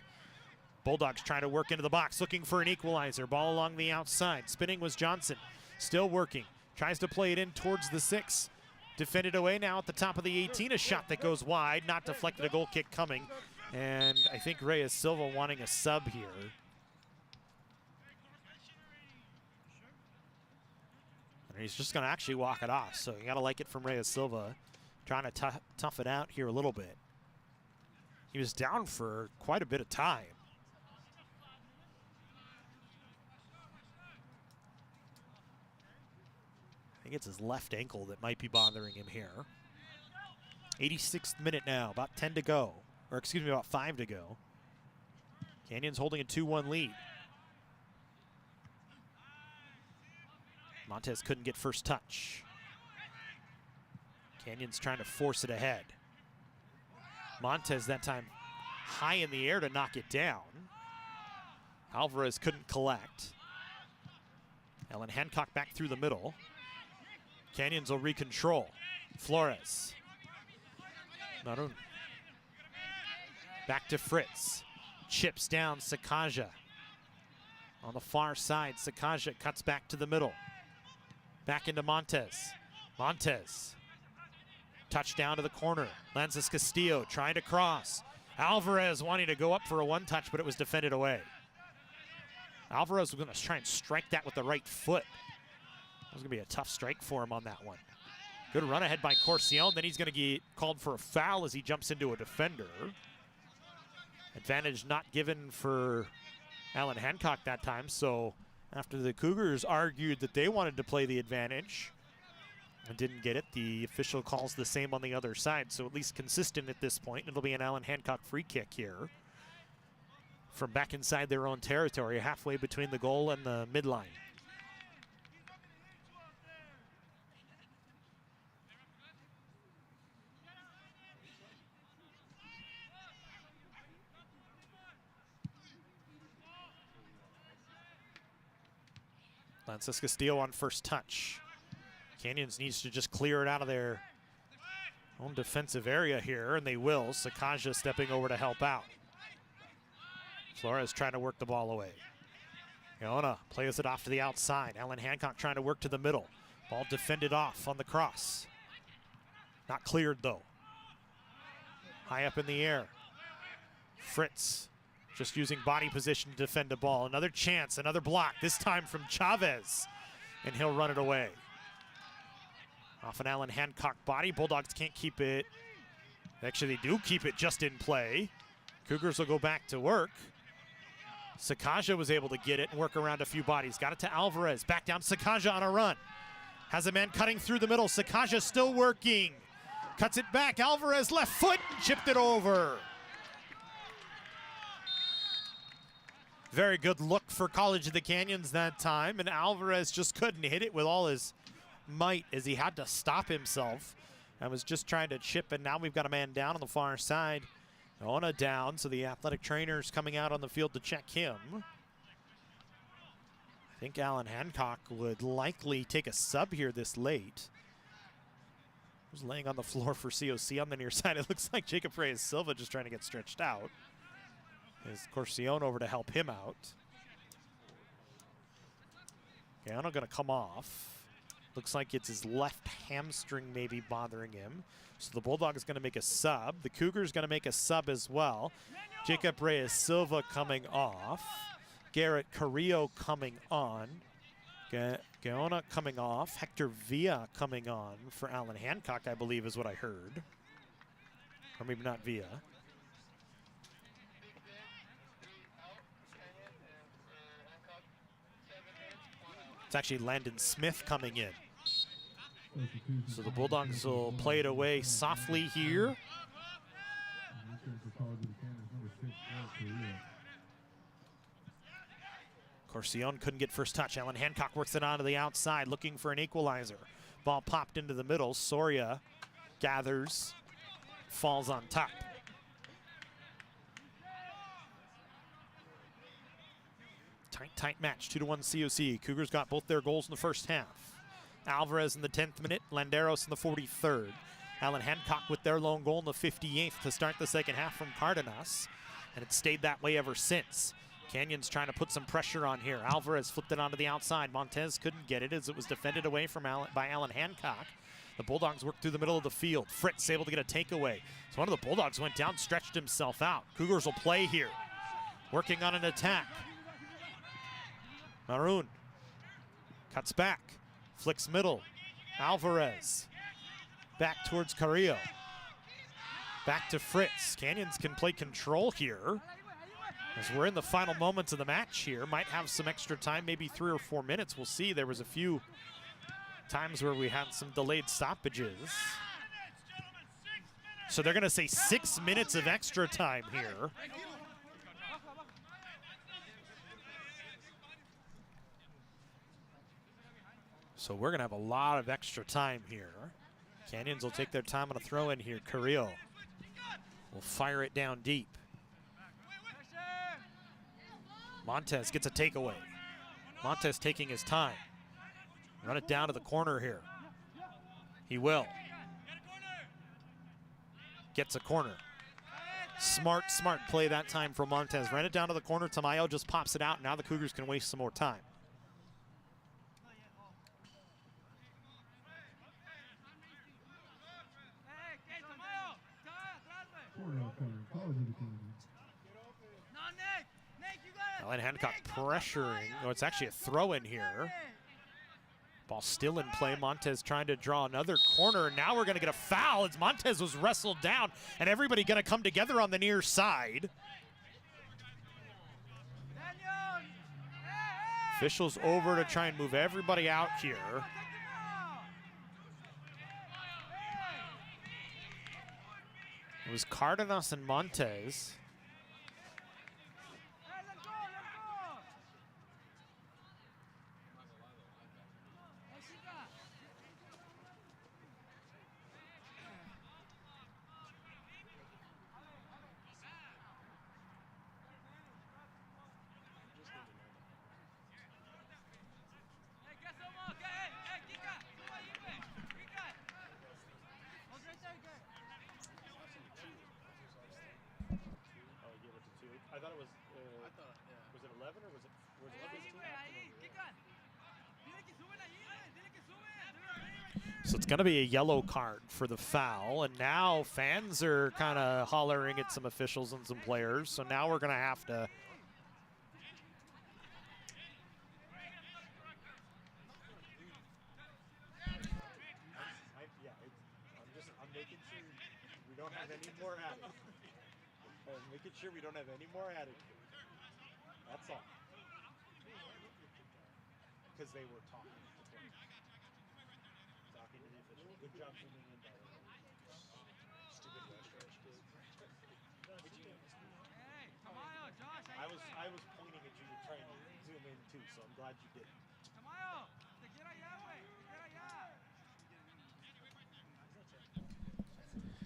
Bulldogs trying to work into the box, looking for an equalizer. Ball along the outside. Spinning was Johnson. Still working. Tries to play it in towards the 6. Defended away now at the top of the 18. A shot that goes wide. Not deflected. A goal kick coming. And I think Reyes Silva wanting a sub here. And he's just going to actually walk it off. So you got to like it from Reyes Silva. Trying to tough it out here a little bit. He was down for quite a bit of time. I think it's his left ankle that might be bothering him here. 86th minute now, about 10 to go. Or excuse me, about 5 to go. Canyons holding a 2-1 lead. Montez couldn't get first touch. Canyons trying to force it ahead. Montez that time high in the air to knock it down. Alvarez couldn't collect. Allan Hancock back through the middle. Canyons will recontrol. Flores. Maroon. Back to Fritz. Chips down Sakaja. On the far side, Sakaja cuts back to the middle. Back into Montez. Montez. Touchdown to the corner. Lances Castillo trying to cross. Alvarez wanting to go up for a one-touch, but it was defended away. Alvarez was going to try and strike that with the right foot. It was going to be a tough strike for him on that one. Good run ahead by Corcion. Then he's going to get called for a foul as he jumps into a defender. Advantage not given for Allan Hancock that time. So after the Cougars argued that they wanted to play the advantage and didn't get it, the official calls the same on the other side. So at least consistent at this point. It'll be an Allan Hancock free kick here from back inside their own territory, halfway between the goal and the midline. Lances Castillo on first touch. Canyons needs to just clear it out of their own defensive area here, and they will. Sakaja stepping over to help out. Flores trying to work the ball away. Iona plays it off to the outside. Allan Hancock trying to work to the middle. Ball defended off on the cross. Not cleared though. High up in the air. Fritz just using body position to defend the ball. Another chance, another block, this time from Chavez. And he'll run it away. Off an Allan Hancock body. Bulldogs can't keep it. Actually, they do keep it just in play. Cougars will go back to work. Sakaja was able to get it and work around a few bodies. Got it to Alvarez. Back down Sakaja on a run. Has a man cutting through the middle. Sakaja still working. Cuts it back. Alvarez left foot and chipped it over. Very good look for College of the Canyons that time, and Alvarez just couldn't hit it with all his might as he had to stop himself and was just trying to chip, and now we've got a man down on the far side. Ona down, so the athletic trainer's coming out on the field to check him. I think Allan Hancock would likely take a sub here this late. Who's laying on the floor for COC on the near side? It looks like Jacob Reyes-Silva just trying to get stretched out. Is Corcion over to help him out. Gano gonna come off. Looks like it's his left hamstring maybe bothering him. So the Bulldog is gonna make a sub. The Cougars gonna make a sub as well. Jacob Reyes-Silva coming off. Garrett Carrillo coming on. Gaona coming off. Hector Villa coming on for Allan Hancock, I believe is what I heard. Or maybe not Villa. It's actually Landon Smith coming in. So the Bulldogs will play it away softly here. Corcion couldn't get first touch. Allan Hancock works it onto the outside, looking for an equalizer. Ball popped into the middle. Soria gathers, falls on top. Tight match, 2-1 COC. Cougars got both their goals in the first half. Alvarez in the 10th minute, Landeros in the 43rd. Allan Hancock with their lone goal in the 58th to start the second half from Cardenas, and it's stayed that way ever since. Canyons trying to put some pressure on here. Alvarez flipped it onto the outside. Montez couldn't get it as it was defended away from by Allan Hancock. The Bulldogs worked through the middle of the field. Fritz able to get a takeaway. So one of the Bulldogs went down, stretched himself out. Cougars will play here, working on an attack. Maroon cuts back, flicks middle. Alvarez back towards Carrillo. Back to Fritz. Canyons can play control here as we're in the final moments of the match here. Might have some extra time, maybe 3 or 4 minutes. We'll see. There was a few times where we had some delayed stoppages. So they're going to say 6 minutes of extra time here. So we're going to have a lot of extra time here. Canyons will take their time on a throw in here. Carrillo will fire it down deep. Montez gets a takeaway. Montez taking his time. Run it down to the corner here. He will. Gets a corner. Smart play that time from Montez. Ran it down to the corner. Tamayo just pops it out. Now the Cougars can waste some more time. Allan Hancock pressuring. Oh, it's actually a throw in here. Ball still in play. Montez trying to draw another corner. Now we're going to get a foul as Montez was wrestled down, and everybody going to come together on the near side. Officials over to try and move everybody out here. It was Cardenas and Montez. I thought it was, was it 11 or was it 15? So it's going to be a yellow card for the foul, and now fans are kind of hollering at some officials and some players, so now we're going to have to I'm making sure we don't have any more attitude. I'm making sure we don't have any more attitude. That's all. Because they were talking to the officials. Good job zooming in, by the way. Stupid West Rush did. I was pointing at you too, so I'm glad you did it.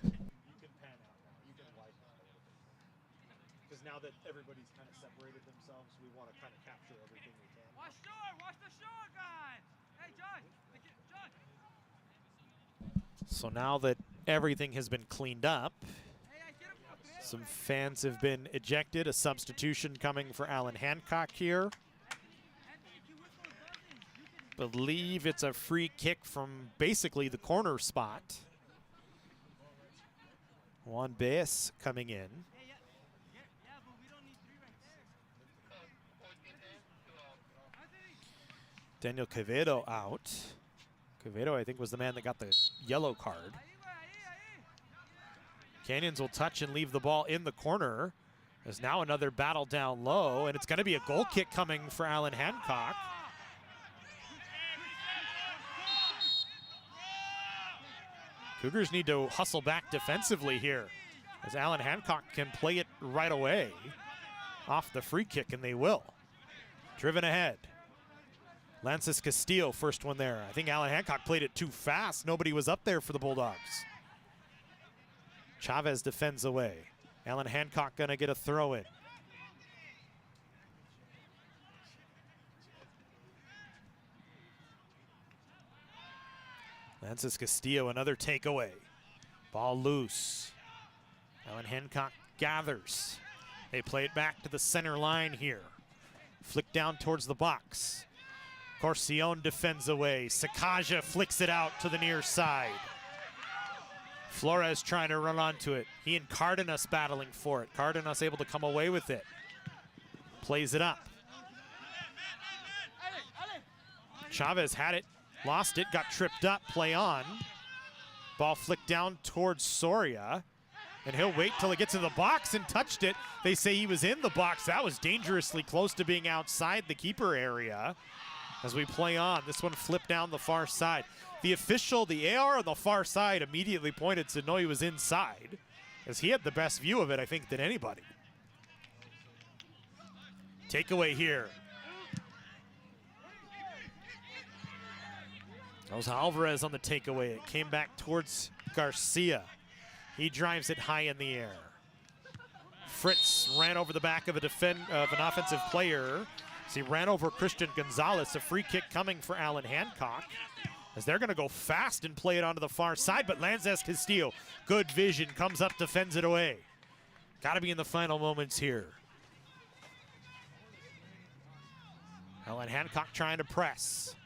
You can pan out now. You can widen out a little bit more. Because now that everybody's kind of separated themselves, we want to kind of capture everything we can. Watch the shore, guys. Hey, John. John. So now that everything has been cleaned up, some fans have been ejected. A substitution coming for Allan Hancock here. Believe it's a free kick from basically the corner spot. Juan Baez coming in. Daniel Quevedo out. Quevedo, I think, was the man that got the yellow card. Canyons will touch and leave the ball in the corner. There's now another battle down low, and it's going to be a goal kick coming for Allan Hancock. Cougars need to hustle back defensively here, as Allan Hancock can play it right away off the free kick, and they will. Driven ahead. Lances Castillo, first one there. I think Allan Hancock played it too fast. Nobody was up there for the Bulldogs. Chavez defends away. Allan Hancock gonna get a throw in. Lances Castillo, another takeaway. Ball loose. Allan Hancock gathers. They play it back to the center line here. Flick down towards the box. Corcion defends away. Sakaja flicks it out to the near side. Flores trying to run onto it. He and Cardenas battling for it. Cardenas able to come away with it. Plays it up. Chavez had it, lost it, got tripped up, play on. Ball flicked down towards Soria. And he'll wait till it gets in the box and touched it. They say he was in the box. That was dangerously close to being outside the keeper area. As we play on, this one flipped down the far side. The official, the AR on the far side, immediately pointed to know he was inside, as he had the best view of it, I think, than anybody. Takeaway here. That was Alvarez on the takeaway. It came back towards Garcia. He drives it high in the air. Fritz ran over the back of an offensive player. So he ran over Christian Gonzalez. A free kick coming for Allan Hancock, as they're going to go fast and play it onto the far side. But Lances Castillo, good vision, comes up, defends it away. Got to be in the final moments here. Allan Hancock trying to press.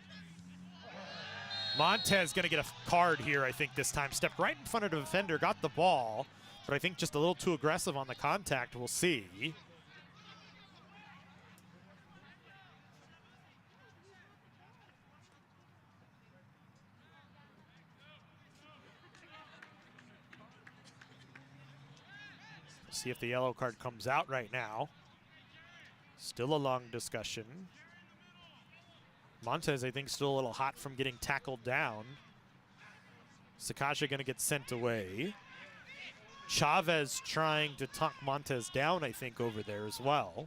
Montez going to get a card here, I think, this time. Stepped right in front of the defender, got the ball, but I think just a little too aggressive on the contact. We'll see. See if the yellow card comes out right now. Still a long discussion. Montez, I think, still a little hot from getting tackled down. Sakaja going to get sent away. Chavez trying to talk Montez down, I think, over there as well.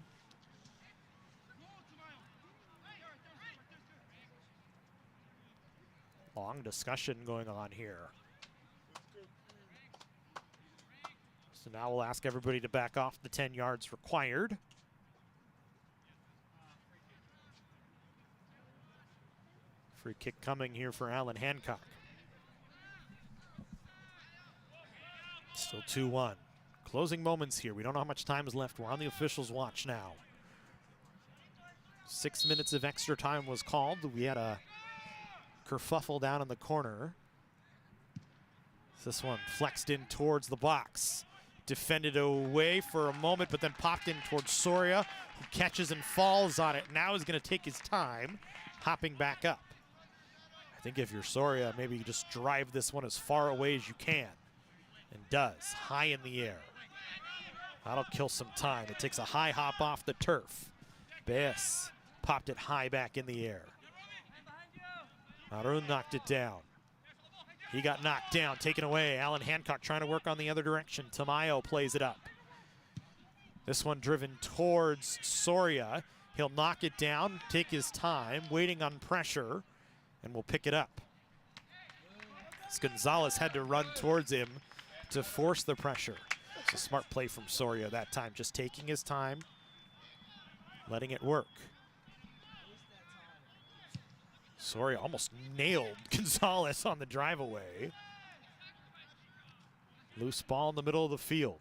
Long discussion going on here. So now we'll ask everybody to back off the 10 yards required. Free kick coming here for Allan Hancock. Still 2-1. Closing moments here. We don't know how much time is left. We're on the officials' watch now. 6 minutes of extra time was called. We had a kerfuffle down in the corner. This one flexed in towards the box. Defended away for a moment, but then popped in towards Soria, who catches and falls on it. Now is going to take his time, hopping back up. I think if you're Soria, maybe you just drive this one as far away as you can. And does, high in the air. That'll kill some time. It takes a high hop off the turf. Baez popped it high back in the air. Maroon knocked it down. He got knocked down, taken away. Allan Hancock trying to work on the other direction. Tamayo plays it up. This one driven towards Soria. He'll knock it down, take his time, waiting on pressure, and will pick it up. As Gonzalez had to run towards him to force the pressure. It's a smart play from Soria that time, just taking his time, letting it work. Soria almost nailed Gonzalez on the drive away. Loose ball in the middle of the field.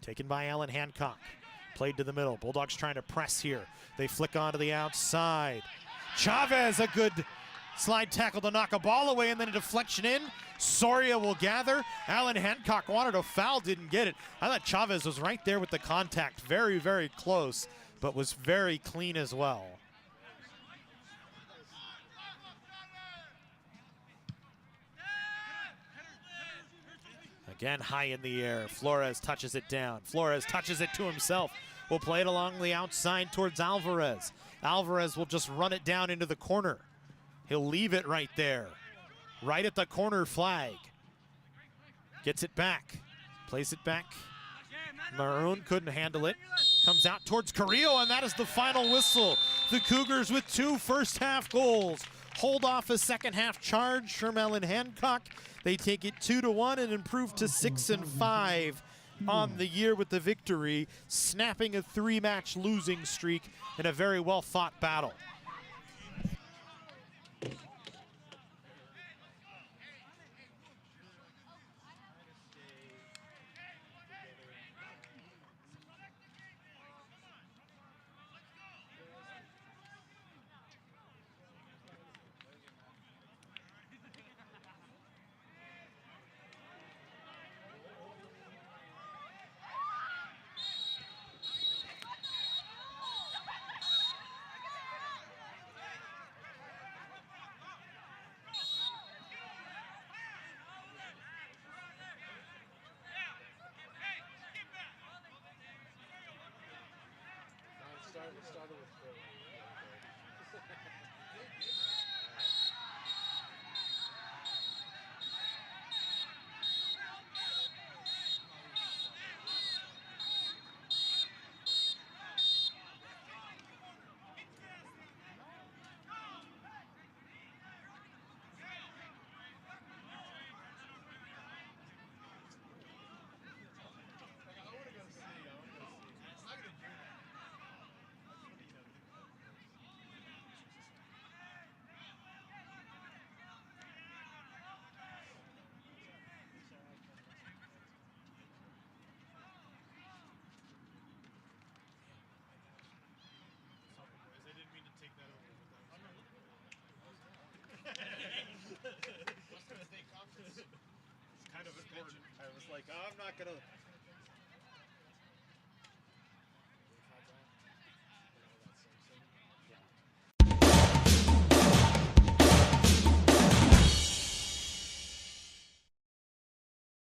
Taken by Allan Hancock. Played to the middle. Bulldogs trying to press here. They flick onto the outside. Chavez, a good slide tackle to knock a ball away, and then a deflection in. Soria will gather. Allan Hancock wanted a foul, didn't get it. I thought Chavez was right there with the contact. Very, very close, but was very clean as well. Again, high in the air. Flores touches it down. Flores touches it to himself. Will play it along the outside towards Alvarez. Alvarez will just run it down into the corner. He'll leave it right there, right at the corner flag. Gets it back, plays it back. Maroon couldn't handle it. Comes out towards Carrillo, and that is the final whistle. The Cougars with 2 first-half goals hold off a second-half charge. Shermel and Hancock, they take it 2-1 and improve to 6-5 on the year with the victory, snapping a 3-match losing streak in a very well-fought battle. It started with Phil. It's kind of important. I was like, oh, I'm not gonna